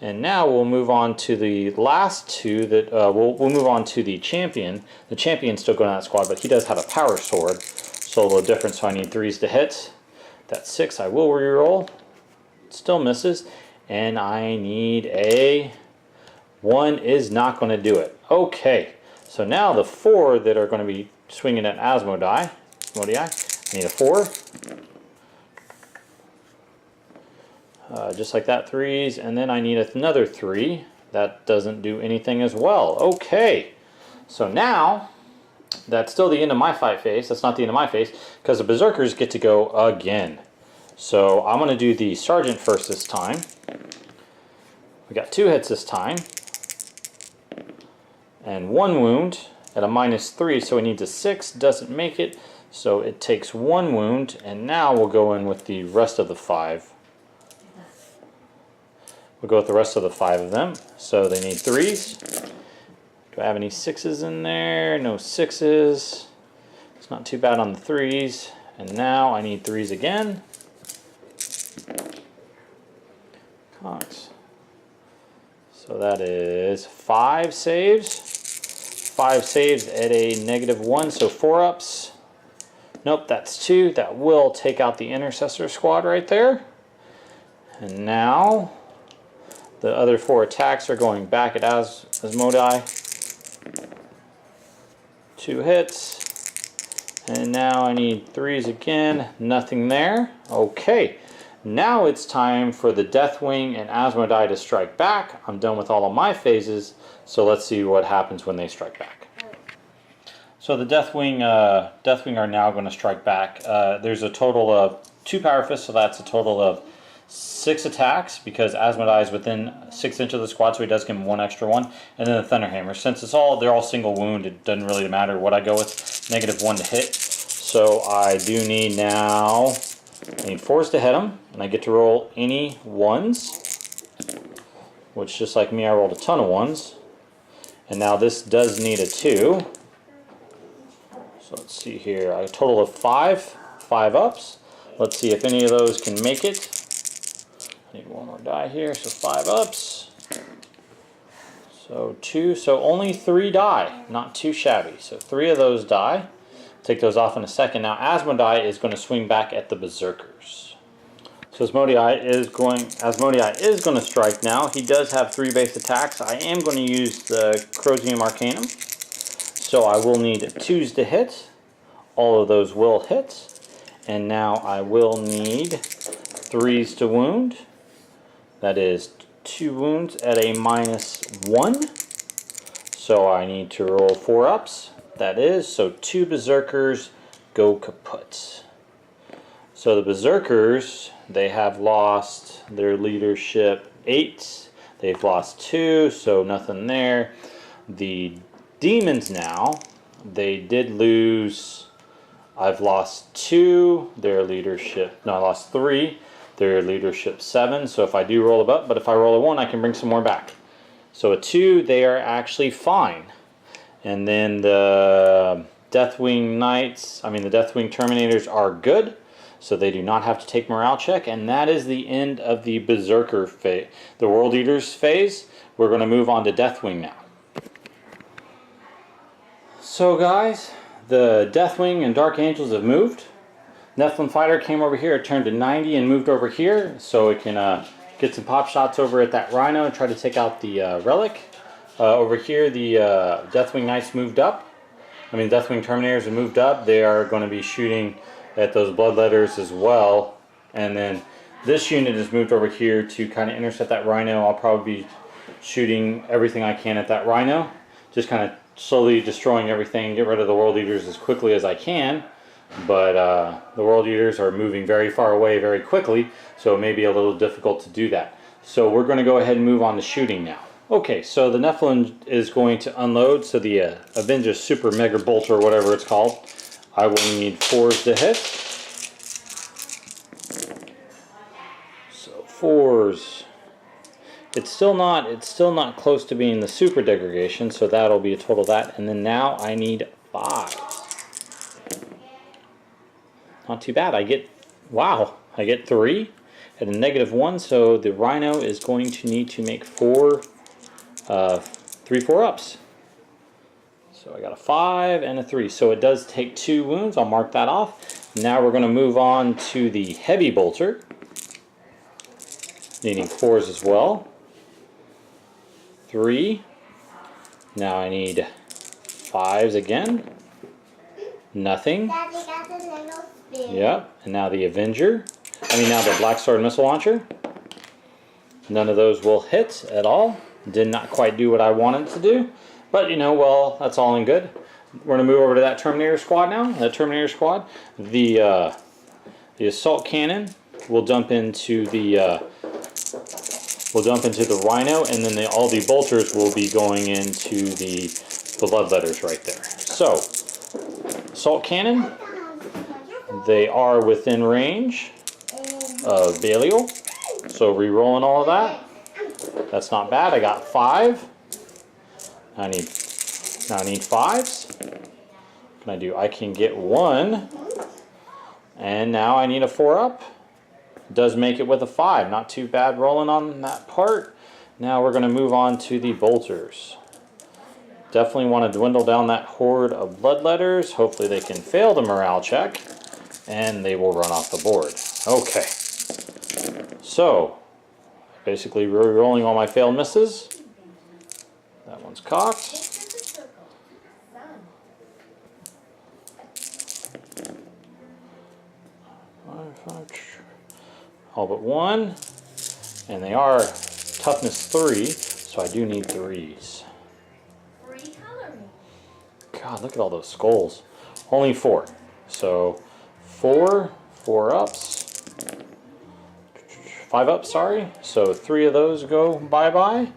And now we'll move on to the last 2 that we'll move on to the champion. The champion's still going on that squad, but he does have a power sword, so a little different. So I need 3s to hit. That's 6. I will reroll. Still misses. And I need a 1 is not going to do it. Okay, so now the 4 that are going to be swinging at Asmodai, I need a 4. Just like that, 3s, and then I need another 3. That doesn't do anything as well. Okay, so now that's still the end of my fight phase. That's not the end of my phase because the Berserkers get to go again. So I'm going to do the Sergeant first this time. We got 2 hits this time. And 1 wound at a -3, so he needs a 6. Doesn't make it, so it takes 1 wound. And now we'll go in with the rest of the 5. We'll go with the rest of the 5 of them. So they need 3s. Do I have any 6s in there? No 6s. It's not too bad on the 3s. And now I need 3s again. Cox. So that is 5 saves. 5 saves at a -1, so 4-ups. Nope, that's 2. That will take out the Intercessor squad right there. And now the other 4 attacks are going back at Asmodai. 2 hits. And now I need 3s again. Nothing there. Okay. Now it's time for the Deathwing and Asmodai to strike back. I'm done with all of my phases, so let's see what happens when they strike back. So the Deathwing are now going to strike back. There's a total of 2 Power Fists, so that's a total of 6 attacks because Asmodai is within 6 inches of the squad, so he does give him 1 extra one. And then the Thunderhammer. Since they're all single wound, it doesn't really matter what I go with. -1 to hit. So I do need now, I need 4s to hit him, and I get to roll any 1s, which just like me, I rolled a ton of 1s. And now this does need a 2. So let's see here, I have a total of 5 ups. Let's see if any of those can make it. I need 1 more die here, so 5 ups. So 2, so only 3 die, not too shabby. So 3 of those die. Take those off in a second. Now Asmodai is going to swing back at the Berserkers. So Asmodai is going to strike now. He does have 3 base attacks. I am going to use the Crosium Arcanum. So I will need 2s to hit. All of those will hit. And now I will need 3s to wound. That is 2 wounds at a -1. So I need to roll 4 ups. That is, so 2 Berserkers go kaput. So the Berserkers, they have lost their leadership 8. They've lost 2, so nothing there. The Demons now, they did lose... I've lost 2, their leadership, no, I lost 3, their leadership 7, so if I do roll a butt, but if I roll a 1, I can bring some more back. So a 2, they are actually fine. And then the Deathwing Knights, the Deathwing Terminators are good, so they do not have to take morale check, and that is the end of the Berserker phase, the World Eaters phase. We're going to move on to Deathwing now. So guys, the Deathwing and Dark Angels have moved. Nephilim Fighter came over here, it turned to 90 and moved over here so it can get some pop shots over at that Rhino and try to take out the Relic. Over here the Deathwing Knights moved up. Deathwing Terminators have moved up. They are going to be shooting at those Bloodletters as well. And then this unit has moved over here to kind of intercept that Rhino. I'll probably be shooting everything I can at that Rhino. Just kind of slowly destroying everything, get rid of the World Eaters as quickly as I can. But the World Eaters are moving very far away very quickly, so it may be a little difficult to do that. So we're going to go ahead and move on to shooting now. Okay, so the Nephilim is going to unload, so the Avengers Super Mega Bolter, or whatever it's called. I will need 4s to hit. So 4s. It's still not close to being the super degradation, so that'll be a total of that. And then now I need 5. Not too bad. I get 3 at a -1, so the Rhino is going to need to make 3 4-ups. So I got a 5 and a 3. So it does take 2 wounds. I'll mark that off. Now we're going to move on to the Heavy Bolter, needing 4s as well. 3. Now I need 5s again. Nothing. Daddy got the little spin. Yep. And now the Avenger. Now the Black Sword Missile Launcher. None of those will hit at all. Did not quite do what I wanted to do. But well, that's all in good. We're going to move over to that Terminator Squad now. That Terminator Squad. The Assault Cannon will dump into the Rhino, and then all the bolters will be going into the Bloodletters right there. So, Assault Cannon, they are within range of Belial, so re-rolling all of that. That's not bad. I got 5. I need 5s. What can I do? I can get 1, and now I need a 4-up. Does make it with a 5. Not too bad rolling on that part. Now we're going to move on to the bolters. Definitely want to dwindle down that horde of Bloodletters. Hopefully they can fail the morale check and they will run off the board. Okay. So, basically re-rolling all my failed misses. That one's cocked. All but 1, and they are toughness 3, so I do need 3s. God, look at all those skulls. Only 4, so 4 4-ups, 5 up, sorry. So 3 of those go bye-bye.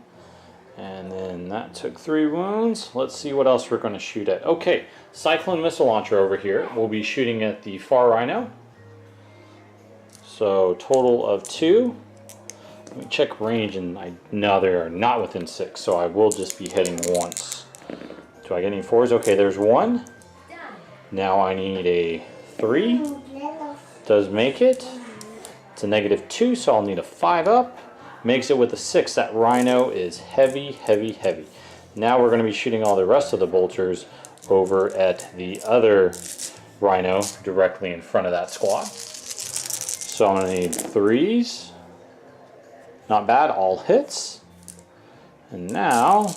And then that took 3 wounds. Let's see what else we're going to shoot at. Okay, Cyclone Missile Launcher over here. We'll be shooting at the Far Rhino. So total of 2. Let me check range, and no, they are not within 6, so I will just be hitting once. Do I get any 4s? Okay, there's 1. Now I need a 3. Does make it. It's a -2, so I'll need a 5 up. Makes it with a 6. That Rhino is heavy, heavy, heavy. Now we're going to be shooting all the rest of the bolters over at the other Rhino directly in front of that squad. So I'm going to need 3s. Not bad, all hits. And now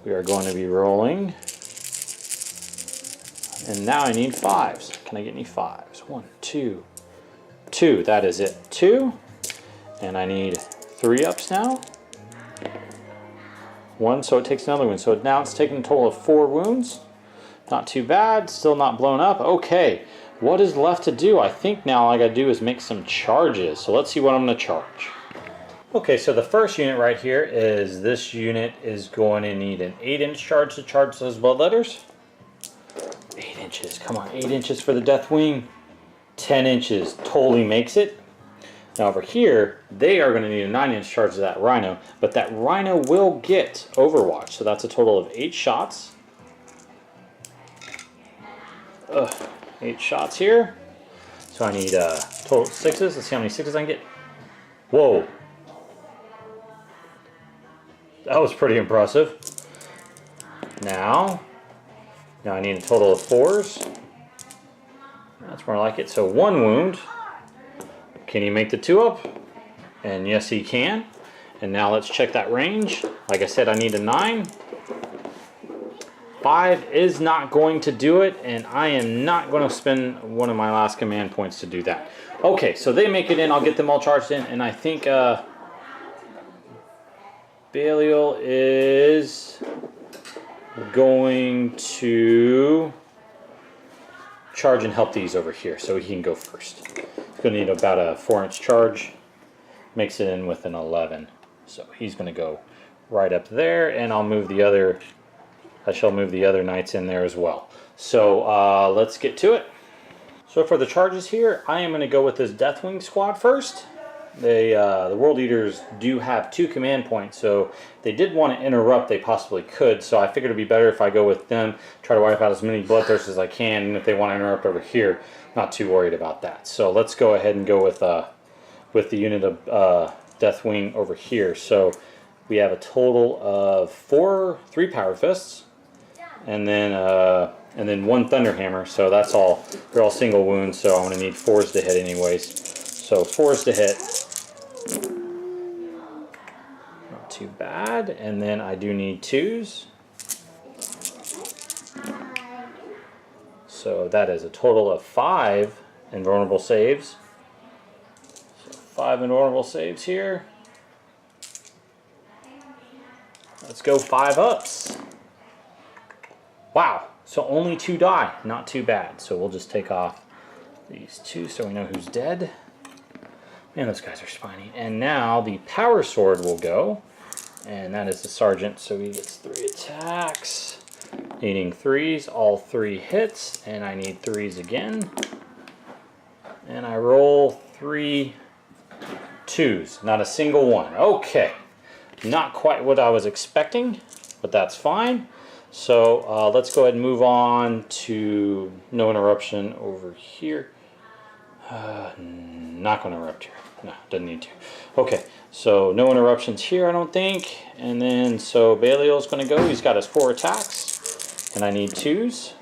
we are going to be rolling. And now I need 5s. Can I get any 5s? 1, 2, 2. That is it. 2. And I need 3 ups now. 1, so it takes another one. So now it's taking a total of 4 wounds. Not too bad. Still not blown up. Okay. What is left to do? I think now all I got to do is make some charges. So let's see what I'm going to charge. Okay, so the first unit right here is this unit is going to need an 8-inch charge to charge those bloodletters. 8 inches. Come on, 8 inches for the Deathwing. 10 inches totally makes it. Now over here, they are going to need a 9-inch charge to that Rhino, but that Rhino will get Overwatch, so that's a total of 8 shots. 8 shots here. So I need total 6s. Let's see how many 6s I can get. Whoa. That was pretty impressive. Now I need a total of 4s. That's more like it. So 1 wound. Can he make the 2 up? And yes, he can. And now let's check that range. Like I said, I need a 9. 5 is not going to do it, and I am not going to spend one of my last command points to do that. Okay, so they make it in. I'll get them all charged in, and I think Belial is going to charge and help these over here, so he can go first. He's going to need about a 4-inch charge. Makes it in with an 11. So he's going to go right up there, and I'll move the other... I shall move the other knights in there as well. So let's get to it. So for the charges here, I am going to go with this Deathwing squad first. The World Eaters do have 2 command points, so if they did want to interrupt, they possibly could. So I figured it'd be better if I go with them, try to wipe out as many bloodthirsts as I can, and if they want to interrupt over here, not too worried about that. So let's go ahead and go with the unit of Deathwing over here. So we have a total of 3 Power Fists, and then 1 Thunderhammer. So that's all. They're all single wounds, so I'm going to need 4s to hit anyways. So 4s to hit. Not too bad. And then I do need 2s. So that is a total of 5 invulnerable saves. So 5 invulnerable saves here. Let's go 5 ups. Wow, so only 2 die. Not too bad. So we'll just take off these 2 so we know who's dead. Man, those guys are spiny. And now the Power Sword will go. And that is the Sergeant, so he gets 3 attacks. Needing 3s, all 3 hits. And I need 3s again. And I roll 3 2s. Not a single one. Okay. Not quite what I was expecting, but that's fine. So let's go ahead and move on to no interruption over here. Not going to interrupt here. No, doesn't need to. Okay, so no interruptions here, I don't think. And then, so Belial's going to go. He's got his 4 attacks. And I need 2s.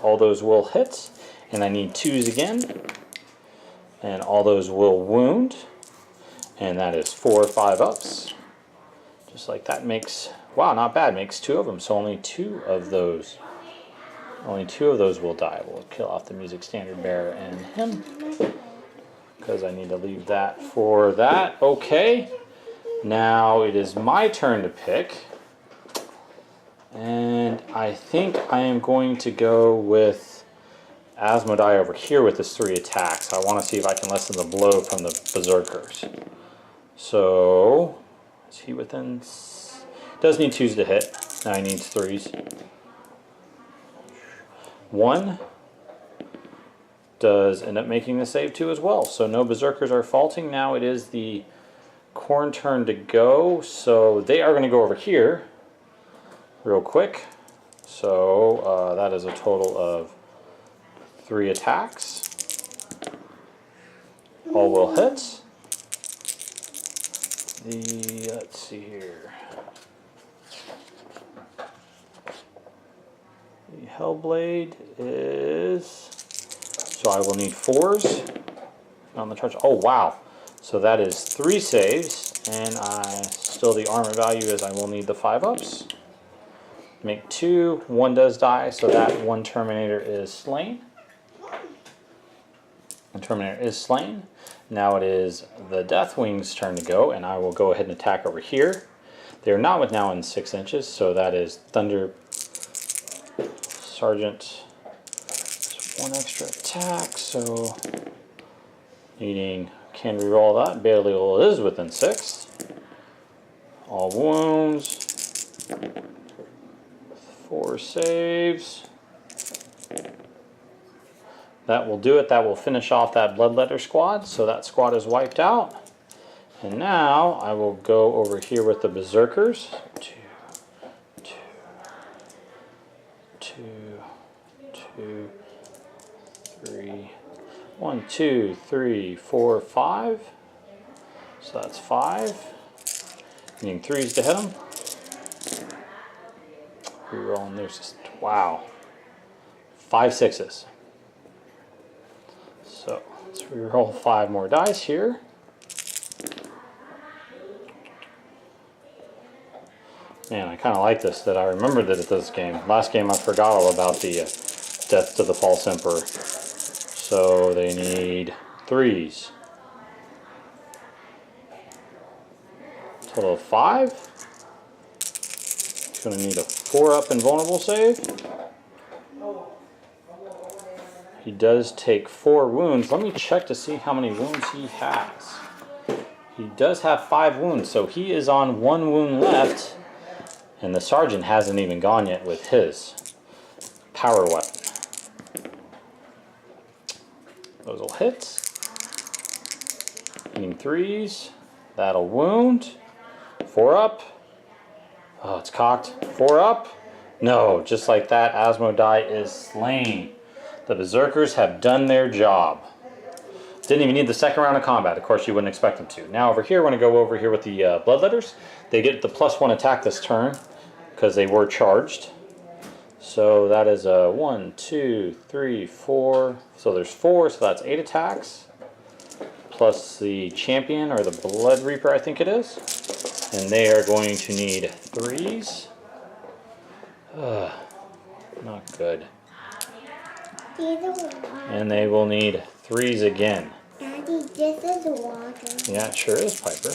All those will hit. And I need 2s again. And all those will wound. And that is 4 or 5 ups. Just like that makes... Wow, not bad. Makes 2 of them. So only 2 of those. Only 2 of those will die. We'll kill off the music standard bearer and him, because I need to leave that for that. Okay. Now it is my turn to pick. And I think I am going to go with Asmodai over here with his 3 attacks. I want to see if I can lessen the blow from the Berserkers. So, is he within... Does need 2s to hit. Now he needs 3s. 1 does end up making the save 2 as well. So no Berserkers are faulting. Now it is the Khorne turn to go. So they are going to go over here real quick. So that is a total of 3 attacks. All will hit. Let's see here. The Hellblade is... So I will need 4s on the charge. Oh wow! So that is 3 saves, and still the armor value is I will need the 5-ups. Make 2. 1 does die, so that 1 Terminator is slain. The Terminator is slain. Now it is the Deathwing's turn to go, and I will go ahead and attack over here. They are not now in 6 inches, so that is Thunder Sergeant. 1 extra attack, so needing, can reroll that. Belial is within 6. All wounds. 4 saves. That will do it. That will finish off that Bloodletter squad. So that squad is wiped out. And now I will go over here with the Berserkers. 2, 3, 1, 2, 3, 4, 5. So that's 5. Needing 3s to hit them. Rerolling, there's just, wow. 5 6s. So let's reroll 5 more dice here. Man, I kind of like this, that I remembered that at this game. Last game I forgot all about the Death to the False Emperor. So they need 3s. Total of 5. He's going to need a 4-up invulnerable save. He does take 4 wounds. Let me check to see how many wounds he has. He does have 5 wounds, so he is on 1 wound left. And the Sergeant hasn't even gone yet with his power weapon. Those will hit. Needing 3s. That'll wound. 4 up. Oh, it's cocked. 4 up. No, just like that, Asmodai is slain. The Berserkers have done their job. Didn't even need the 2nd round of combat. Of course, you wouldn't expect them to. Now over here, we're going to go over here with the Bloodletters. They get the +1 attack this turn because they were charged. So that is a 1, 2, 3, 4. So there's 4, so that's 8 attacks. Plus the Champion, or the Blood Reaper, I think it is. And they are going to need 3s. Not good. And they will need 3s again. Daddy, this is water. Yeah, it sure is, Piper.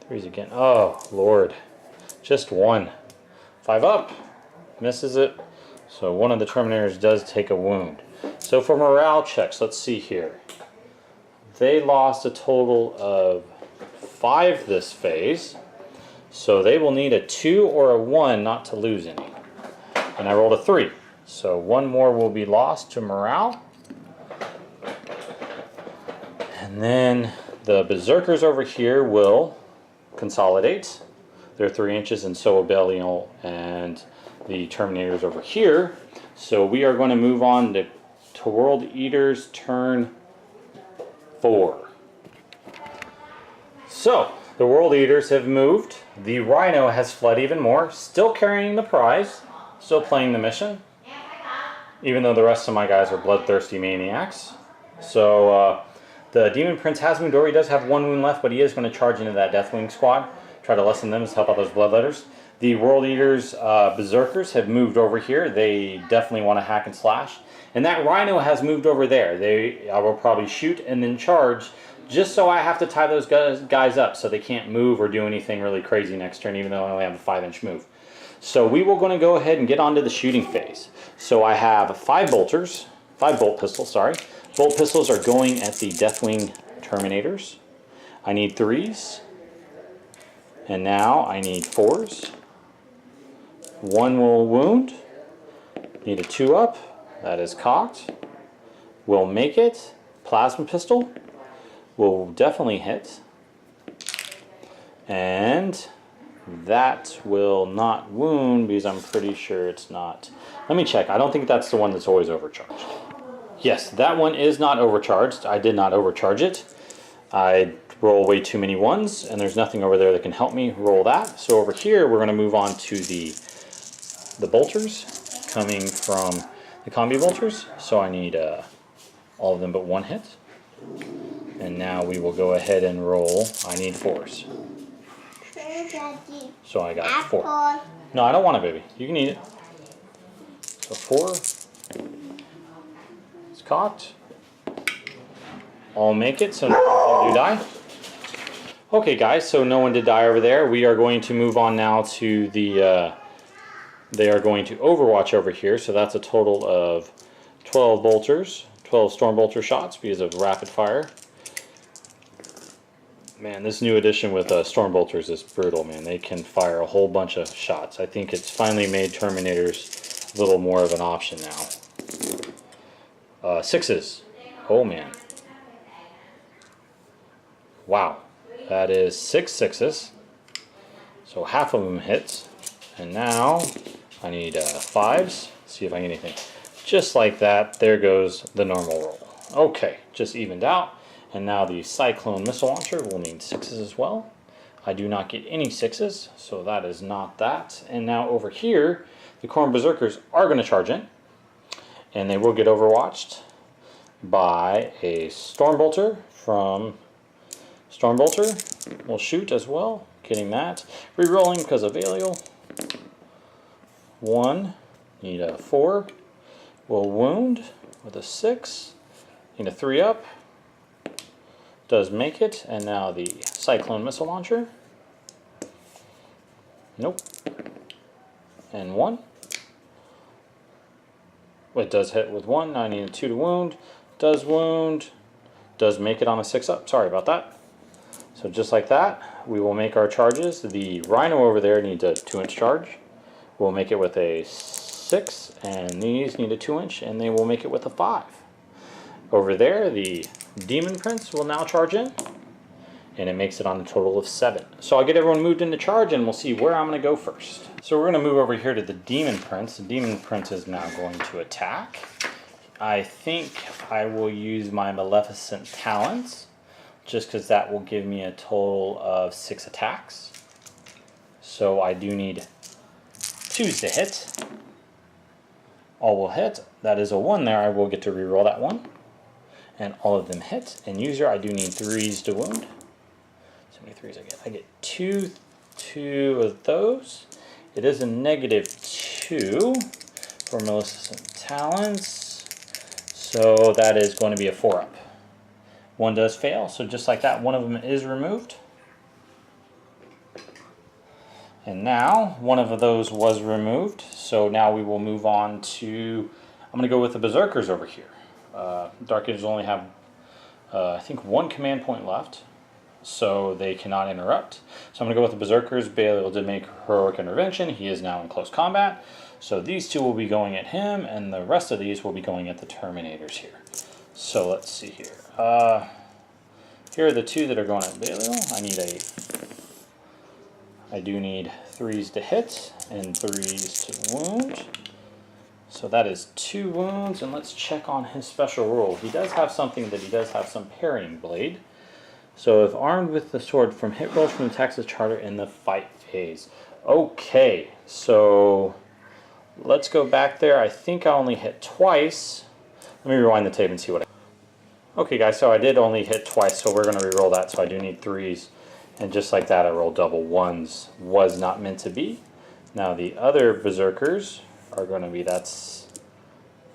3s again. Oh, Lord. Just 1. 5 up. Misses it. So one of the Terminators does take a wound. So for morale checks, let's see here. They lost a total of 5 this phase. So they will need a 2 or a 1 not to lose any. And I rolled a 3. So 1 more will be lost to morale. And then the Berserkers over here will consolidate. They're 3 inches, and so will Belial and the Terminators over here. So we are going to move on to World Eaters turn 4. So the World Eaters have moved. The Rhino has fled even more, still carrying the prize, still playing the mission, even though the rest of my guys are bloodthirsty maniacs. So the Demon Prince has moved over. He does have 1 wound left, but he is going to charge into that Deathwing squad, try to lessen them to help out those Bloodletters. The World Eaters Berserkers have moved over here. They definitely want to hack and slash. And that Rhino has moved over there. I will probably shoot and then charge, just so I have to tie those guys up so they can't move or do anything really crazy next turn, even though I only have a 5-inch move. So we will going to go ahead and get onto the shooting phase. So I have 5 bolters, 5 bolt pistols, sorry. Bolt pistols are going at the Deathwing Terminators. I need 3s. And now I need 4s. 1 will wound. Need a 2 up. That is cocked. Will make it. Plasma pistol. Will definitely hit. And that will not wound because I'm pretty sure it's not. Let me check. I don't think that's the one that's always overcharged. Yes, that one is not overcharged. I did not overcharge it. I roll way too many 1s, and there's nothing over there that can help me roll that. So over here, we're going to move on to the bolters coming from the combi bolters. So I need all of them but 1 hit. And now we will go ahead and roll. I need 4s. So I got 4. No, I don't want it, baby. You can eat it. So 4. It's cocked. I'll make it so no one do die. Okay, guys, so no one did die over there. We are going to move on now to the... they are going to Overwatch over here, so that's a total of 12 bolters, 12 storm bolter shots because of rapid fire. Man, this new edition with storm bolters is brutal, man. They can fire a whole bunch of shots. I think it's finally made Terminators a little more of an option now. 6s. Oh, man. Wow. That is 6 6s. So half of them hits. And now I need 5s. See if I get anything. Just like that, there goes the normal roll. Okay, just evened out. And now the Cyclone Missile Launcher will need 6s as well. I do not get any 6s, so that is not that. And now over here, the Khorne Berserkers are going to charge in. And they will get overwatched by a Stormbolter from Stormbolter. Will shoot as well, getting that. Rerolling because of Valial. 1, need a 4. Will wound with a 6. Need a 3 up. Does make it, and now the Cyclone Missile Launcher. Nope. And 1. It does hit with 1. Now I need a 2 to wound. Does wound. Does make it on a 6 up. Sorry about that. So just like that, we will make our charges. The Rhino over there needs a 2-inch charge. We'll make it with a 6, and these need a 2-inch, and they will make it with a 5. Over there, the Demon Prince will now charge in, and it makes it on a total of 7. So I'll get everyone moved into charge, and we'll see where I'm going to go first. So we're going to move over here to the Demon Prince. The Demon Prince is now going to attack. I think I will use my Maleficent Talons, just because that will give me a total of 6 attacks. So I do need 2s to hit. All will hit. That is a 1 there. I will get to reroll that 1. And all of them hit. And user, I do need 3s to wound. So many 3s I get. I get 2 of those. It is a -2 for Maleficent Talons. So that is going to be a 4 up. 1 does fail, so just like that, one of them is removed. And now, one of those was removed. So now we will move on to, I'm going to go with the Berserkers over here. Dark Ages only have, I think, 1 command point left, so they cannot interrupt. So I'm going to go with the Berserkers. Balial did make heroic intervention. He is now in close combat. So these 2 will be going at him, and the rest of these will be going at the Terminators here. So let's see here. Here are the 2 that are going at Balial. I do need 3s to hit and 3s to wound. So that is 2 wounds, and let's check on his special rule. He does have something that he does have some parrying blade. So if armed with the sword from hit rolls from attacks as charter in the fight phase. Okay, so let's go back there. I think I only hit twice. Let me rewind the tape and see what I... Okay guys, so I did only hit twice, so we're going to re-roll that, so I do need 3s. And just like that, I rolled double 1s. Was not meant to be. Now the other Berserkers are going to be, that's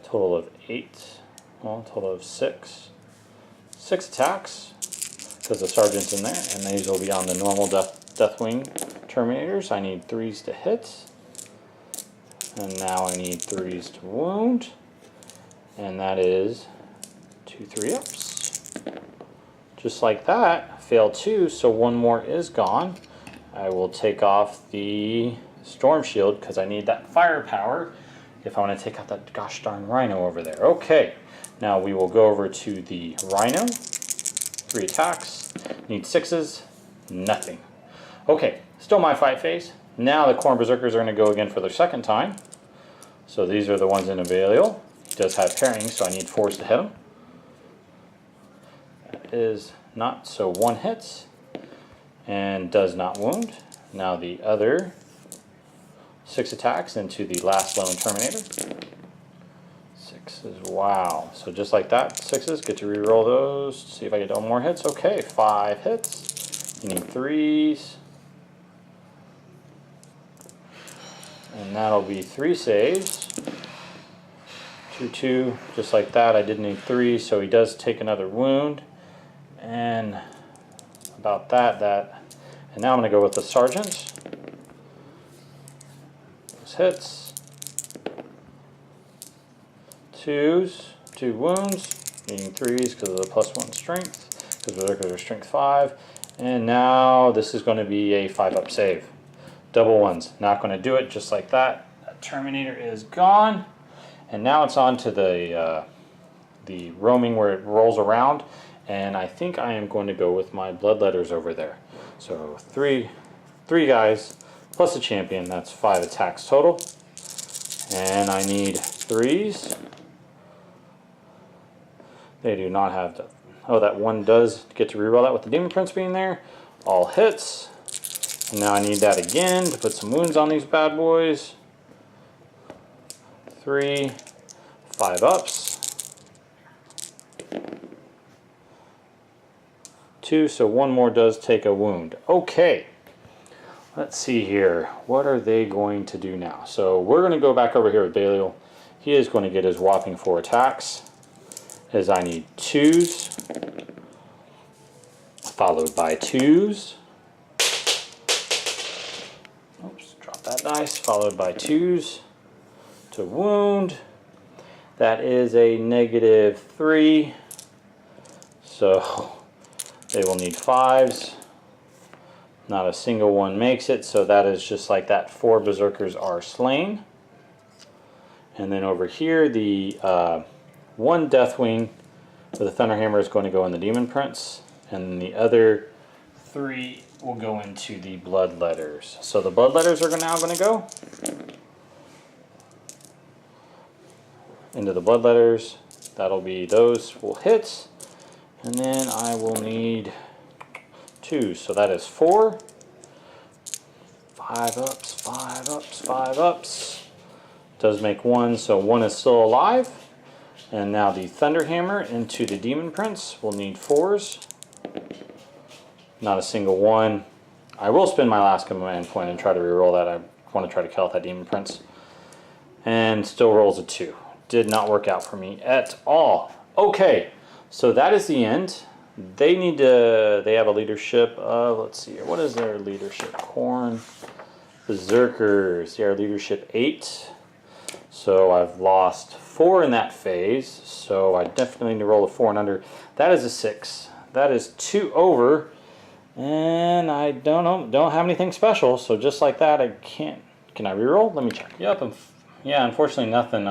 a total of 8, well, total of 6 attacks, because the Sergeant's in there, and these will be on the normal Deathwing Terminators. I need 3s to hit. And now I need 3s to wound. And that is 2 3-ups. Just like that. Failed 2, so 1 more is gone. I will take off the storm shield because I need that firepower if I want to take out that gosh darn rhino over there. Okay, now we will go over to the rhino. 3 attacks. Need 6s. Nothing. Okay, still my fight phase. Now the Khorne Berserkers are going to go again for their second time. So these are the ones in Avaliel. He does have parrying, so I need 4s to hit him. That is not, so 1 hits and does not wound. Now the other 6 attacks into the last lone Terminator. 6s, wow. So just like that, 6s, get to reroll those, see if I get 1 more hits. Okay, 5 hits. You need 3s. And that'll be 3 saves. 2, 2, just like that. I did need 3, so he does take another wound. And about that. And now I'm going to go with the Sergeant. Those hits. 2s, 2 wounds. Needing 3s because of the +1 strength. Because Berserkers are strength 5. And now this is going to be a 5-up save. Double 1s. Not going to do it, just like that. That Terminator is gone. And now it's on to the roaming where it rolls around. And I think I am going to go with my Bloodletters over there. So three guys plus a champion. That's 5 attacks total. And I need 3s. They do not have that. Oh, that one does get to reroll that with the Demon Prince being there. All hits. And now I need that again to put some wounds on these bad boys. 3, 5-ups. 2, so 1 more does take a wound. Okay, let's see here. What are they going to do now? So we're going to go back over here with Belial. He is going to get his whopping 4 attacks, as I need 2s, followed by 2s. Oops, drop that dice. Followed by 2s to wound. That is a -3. So they will need 5s. Not a single one makes it, so that is just like that. 4 Berserkers are slain. And then over here, the 1 Deathwing with a Thunderhammer is going to go in the Demon Prince, and the other 3 will go into the Bloodletters. So the Bloodletters are now going to go into the Bloodletters. That'll be those will hit. And then I will need 2. So that is 4. 5-ups, 5-ups, 5-ups. Does make 1, so 1 is still alive. And now the Thunderhammer into the Demon Prince will need 4s. Not a single one. I will spend my last command point and try to reroll that. I want to try to kill out that Demon Prince. And still rolls a 2. Did not work out for me at all. Okay. So that is the end. They need to, they have a leadership of, let's see here, what is their leadership? Khorne Berserkers, they are leadership 8. So I've lost 4 in that phase, so I definitely need to roll a 4 and under. That is a 6. That is 2 over, and I don't have anything special, so just like that, I can't, can I reroll? Let me check. Yep, yeah, unfortunately nothing,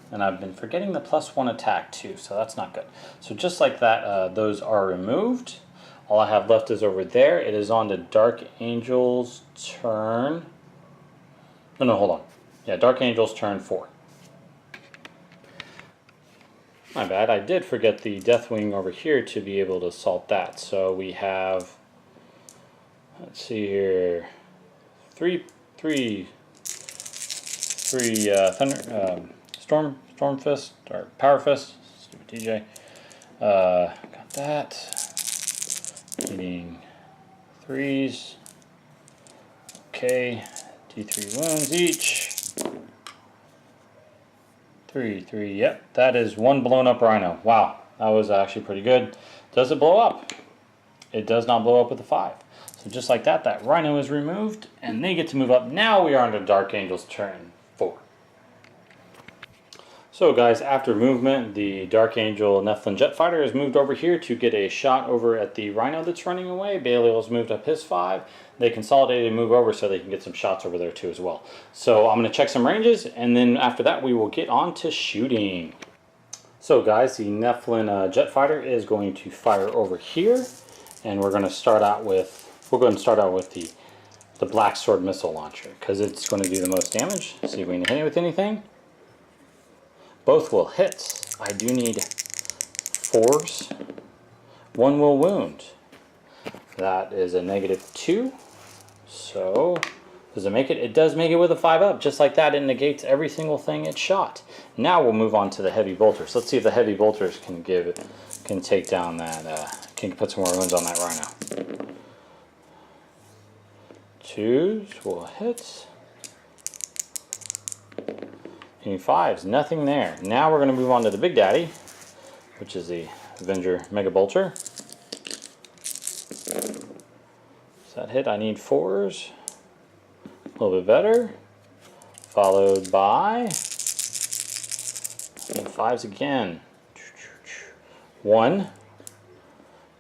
and I've been forgetting the +1 attack too, so that's not good. So just like that, those are removed. All I have left is over there. It is on to Dark Angel's turn. No, hold on. Yeah, Dark Angel's turn 4. My bad, I did forget the Deathwing over here to be able to assault that. So we have, let's see here, three Storm Fist, or Power Fist, stupid TJ. Got that. Needing 3s. Okay, D3 wounds each. 3, yep, that is 1 blown up rhino. Wow, that was actually pretty good. Does it blow up? It does not blow up with a 5. So just like that, that rhino is removed, and they get to move up. Now we are on to Dark Angel's turn 4. So guys, after movement, the Dark Angel Nephilim jet fighter has moved over here to get a shot over at the Rhino that's running away. Belial's moved up his 5. They consolidated and move over so they can get some shots over there too as well. So I'm going to check some ranges, and then after that we will get on to shooting. So guys, the Nephilim jet fighter is going to fire over here, and we're going to start out with the Black Sword missile launcher because it's going to do the most damage. See if we can hit it with anything. Both will hit. I do need 4s. 1 will wound. That is a -2. So, does it make it? It does make it with a 5 up. Just like that, it negates every single thing it shot. Now we'll move on to the heavy bolters. Let's see if the heavy bolters can take down that, can put some more wounds on that Rhino. 2s will hit. 5s, nothing there. Now we're going to move on to the Big Daddy, which is the Avenger Mega Bolter. Does that hit? I need 4s. A little bit better. Followed by 5s again. 1.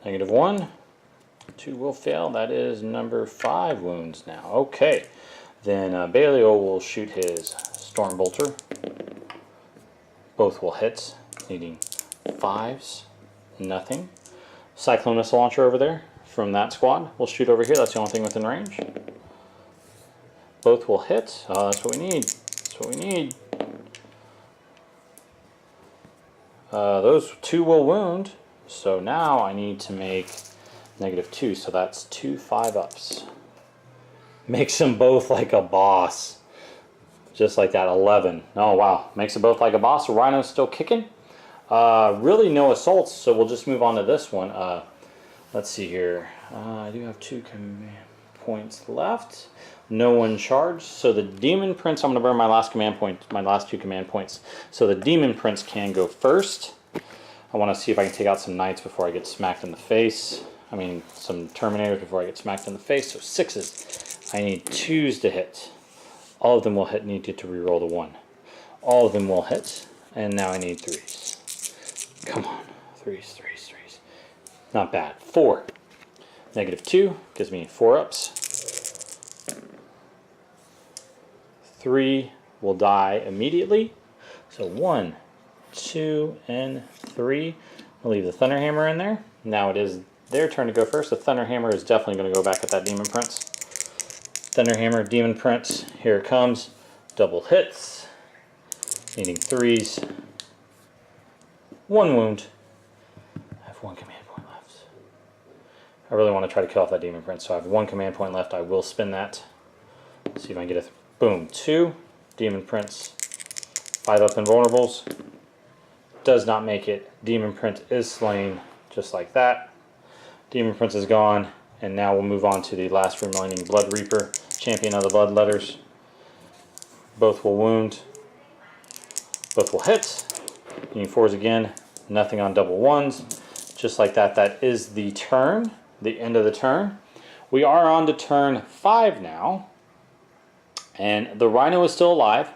-1. 2 will fail. That is number 5 wounds now. Okay. Then Belial will shoot his Storm Bolter. Both will hit, needing 5s. Nothing. Cyclone missile launcher over there from that squad. We'll shoot over here. That's the only thing within range. Both will hit. Oh, that's what we need. That's what we need. Those 2 will wound. So now I need to make -2. So that's 2 5-ups. Makes them both like a boss. Just like that, 11. Oh, wow. Makes them both like a boss. The Rhino's still kicking. Really no assaults, so we'll just move on to this one. Let's see here. I do have 2 command points left. No one charged. So the Demon Prince, I'm going to burn my last command point, my last 2 command points. So the Demon Prince can go first. I want to see if I can take out some Knights before I get smacked in the face. I mean, some Terminators before I get smacked in the face. So 6s. I need 2s to hit. All of them will hit, need to reroll the 1. All of them will hit, and now I need 3s. Come on, 3s. Not bad. 4. -2 gives me 4-ups. 3 will die immediately. So 1, 2, and 3. I'll leave the Thunderhammer in there. Now it is their turn to go first. The Thunderhammer is definitely going to go back at that Demon Prince. Thunderhammer, Demon Prince, here it comes. Double hits. Needing 3s. 1 wound. I have 1 command point left. I really want to try to kill off that Demon Prince, so I have 1 command point left. I will spin that. See if I can get a... Boom. 2. Demon Prince. 5-up invulnerables. Does not make it. Demon Prince is slain, just like that. Demon Prince is gone. And now we'll move on to the last remaining Blood Reaper, Champion of the Blood Letters. Both will wound. Both will hit. Needing 4s again. Nothing on double 1s. Just like that, that is the turn. The end of the turn. We are on to turn 5 now. And the Rhino is still alive.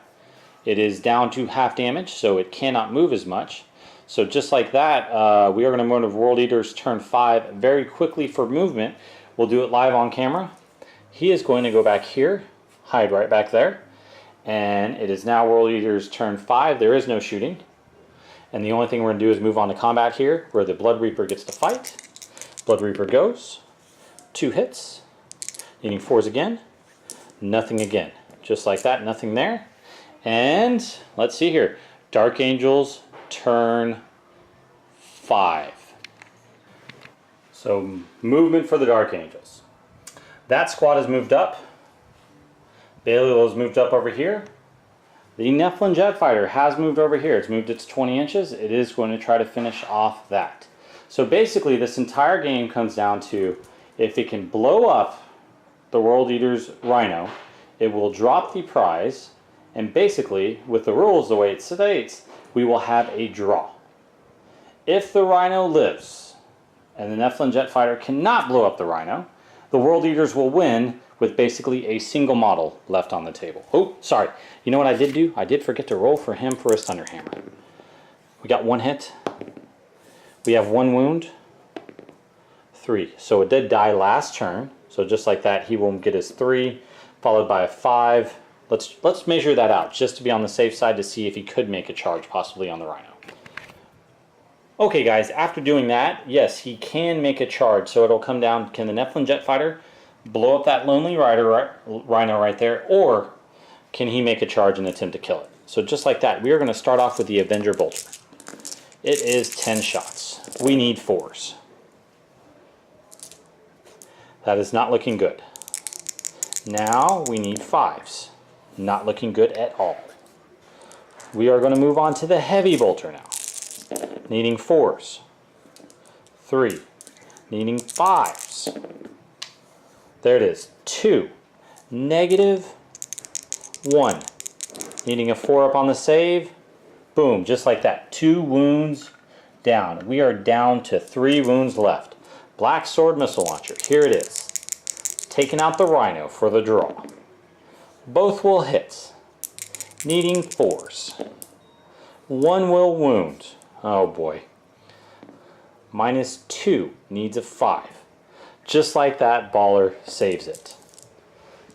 It is down to half damage, so it cannot move as much. So just like that, we are going to move to World Eater's turn 5 very quickly for movement. We'll do it live on camera. He is going to go back here, hide right back there. And it is now World Eater's turn 5. There is no shooting. And the only thing we're going to do is move on to combat here, where the Blood Reaper gets to fight. Blood Reaper goes. 2 hits. Needing 4s again. Nothing again. Just like that, nothing there. And let's see here. Dark Angels turn 5. So movement for the Dark Angels. That squad has moved up. Belial has moved up over here. The Nephilim jet fighter has moved over here. It's moved its 20 inches. It is going to try to finish off that. So basically this entire game comes down to if it can blow up the World Eater's Rhino, it will drop the prize, and basically with the rules the way it states, we will have a draw. If the Rhino lives and the Nephilim jet fighter cannot blow up the Rhino, the World Eaters will win with basically a single model left on the table. Oh, sorry. You know what I did do? I did forget to roll for him for his Thunderhammer. We got 1 hit. We have 1 wound. 3. So it did die last turn. So just like that, he will get his 3, followed by a 5. Let's measure that out, just to be on the safe side, to see if he could make a charge, possibly on the Rhino. Okay guys, after doing that, yes, he can make a charge. So it'll come down, can the Nephilim Jet Fighter blow up that Lonely Rider Rhino right there, or can he make a charge and attempt to kill it? So just like that, we are going to start off with the Avenger Bolter. It is 10 shots. We need 4s. That is not looking good. Now we need 5s. Not looking good at all. We are going to move on to the Heavy Bolter now. Needing 4s. 3. Needing 5s. There it is. 2. Negative 1. Needing a 4 up on the save. Boom, just like that. 2 wounds down. We are down to 3 wounds left. Black Sword Missile Launcher. Here it is. Taking out the Rhino for the draw. Both will hit. Needing 4s. 1 will wound. Oh boy. -2. Needs a 5. Just like that, Baller saves it.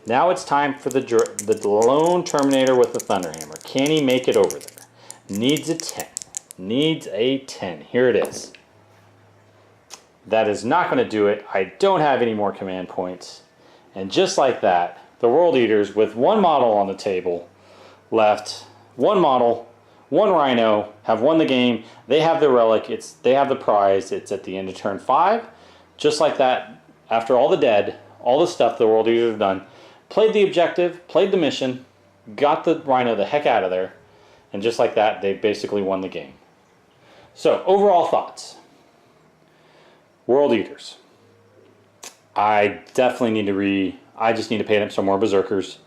Now it's time for the lone Terminator with the Thunderhammer. Can he make it over there? Needs a 10. Needs a 10. Here it is. That is not going to do it. I don't have any more command points. And just like that, the World Eaters, with 1 model on the table left, 1 model, 1 Rhino, have won the game. They have the relic. They have the prize. It's at the end of turn 5. Just like that, after all the dead, all the stuff the World Eaters have done, played the objective, played the mission, got the Rhino the heck out of there, and just like that, they basically won the game. So, overall thoughts. World Eaters. I definitely need to I just need to paint up some more Berserkers,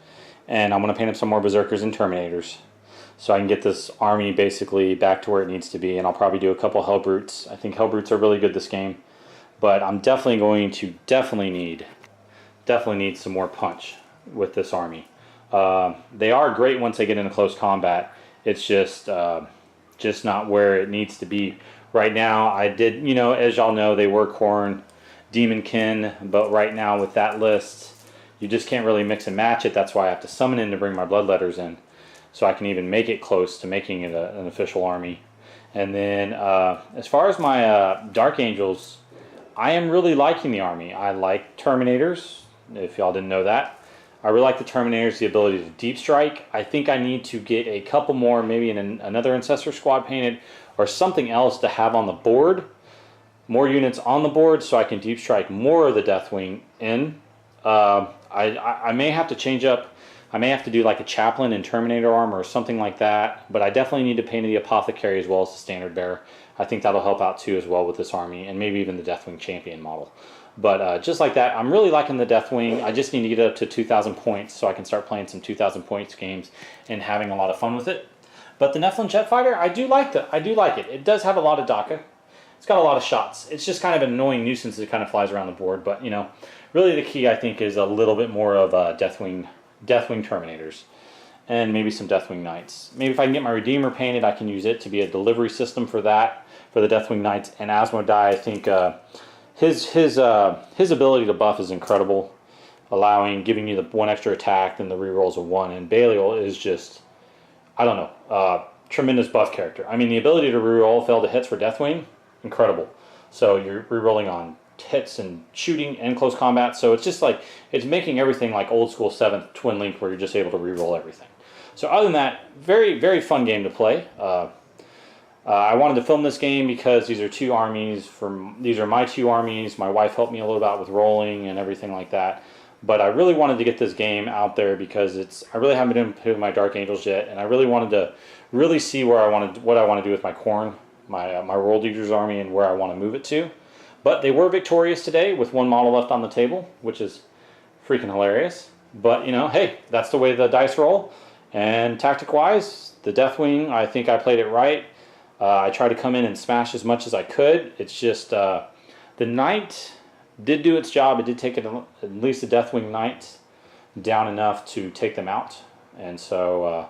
and I'm going to paint up some more Berserkers and Terminators, so I can get this army basically back to where it needs to be, and I'll probably do a couple Hellbrutes. I think Hellbrutes are really good this game, but I'm definitely going to definitely need some more punch with this army. They are great once they get into close combat. It's just not where it needs to be right now. I did, as y'all know, they were Khorne, Demonkin, but right now with that list, you just can't really mix and match it. That's why I have to summon in to bring my Bloodletters in, so I can even make it close to making it an official army. And then as far as my Dark Angels, I am really liking the army. I like Terminators, if y'all didn't know that. I really like the Terminators, the ability to deep strike. I think I need to get a couple more, maybe another Ancestor Squad painted, or something else to have on the board. More units on the board so I can deep strike more of the Deathwing in. I may have to change up. I may have to do like a Chaplain and Terminator armor or something like that. But I definitely need to paint the Apothecary as well as the Standard Bearer. I think that'll help out too as well with this army, and maybe even the Deathwing Champion model. But just like that, I'm really liking the Deathwing. I just need to get up to 2,000 points so I can start playing some 2,000 points games and having a lot of fun with it. But the Nephilim Jet Fighter, I do like it. It does have a lot of DACA. It's got a lot of shots. It's just kind of an annoying nuisance that kind of flies around the board. But, really the key, I think, is a little bit more of Deathwing Terminators. And maybe some Deathwing Knights. Maybe if I can get my Redeemer painted, I can use it to be a delivery system for that, for the Deathwing Knights. And Asmodai, I think his ability to buff is incredible, giving you the 1 extra attack and the rerolls of 1. And Belial is just, I don't know, tremendous buff character. I mean, the ability to reroll fail to hits for Deathwing, incredible. So you're rerolling on hits and shooting and close combat. So it's just like, it's making everything like old school 7th Twin Link, where you're just able to reroll everything. So other than that, very, very fun game to play. I wanted to film this game because these are 2 armies. These are my 2 armies. My wife helped me a little bit with rolling and everything like that. But I really wanted to get this game out there because I really haven't been into my Dark Angels yet, and I really wanted to really see what I want to do with my Khorne, my World Eaters army, and where I want to move it to. But they were victorious today with 1 model left on the table, which is freaking hilarious. But hey, that's the way the dice roll. And tactic-wise, the Deathwing, I think I played it right. I tried to come in and smash as much as I could. It's just the Knight did do its job. It did take it, at least the Deathwing Knight down enough to take them out. And so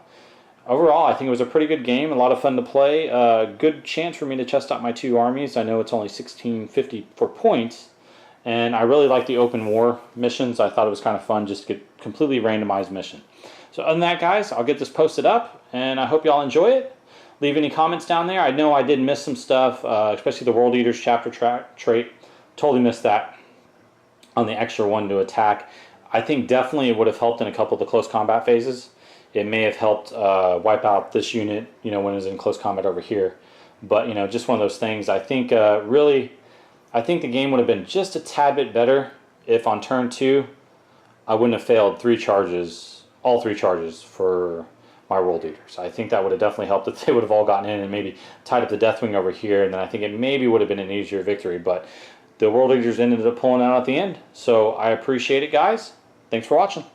overall, I think it was a pretty good game, a lot of fun to play. Good chance for me to test out my 2 armies. I know it's only 1650 for points, and I really like the open war missions. I thought it was kind of fun just to get completely randomized mission. So other than that, guys, I'll get this posted up, and I hope y'all enjoy it. Leave any comments down there. I know I did miss some stuff, especially the World Eaters chapter trait. Totally missed that on the extra one to attack. I think definitely it would have helped in a couple of the close combat phases. It may have helped wipe out this unit, when it was in close combat over here. But, just one of those things. I think really, I think the game would have been just a tad bit better if on turn 2 I wouldn't have failed 3 charges, all 3 charges for my World Eaters. I think that would have definitely helped if they would have all gotten in and maybe tied up the Deathwing over here, and then I think it maybe would have been an easier victory. But the World Eaters ended up pulling out at the end. So I appreciate it, guys. Thanks for watching.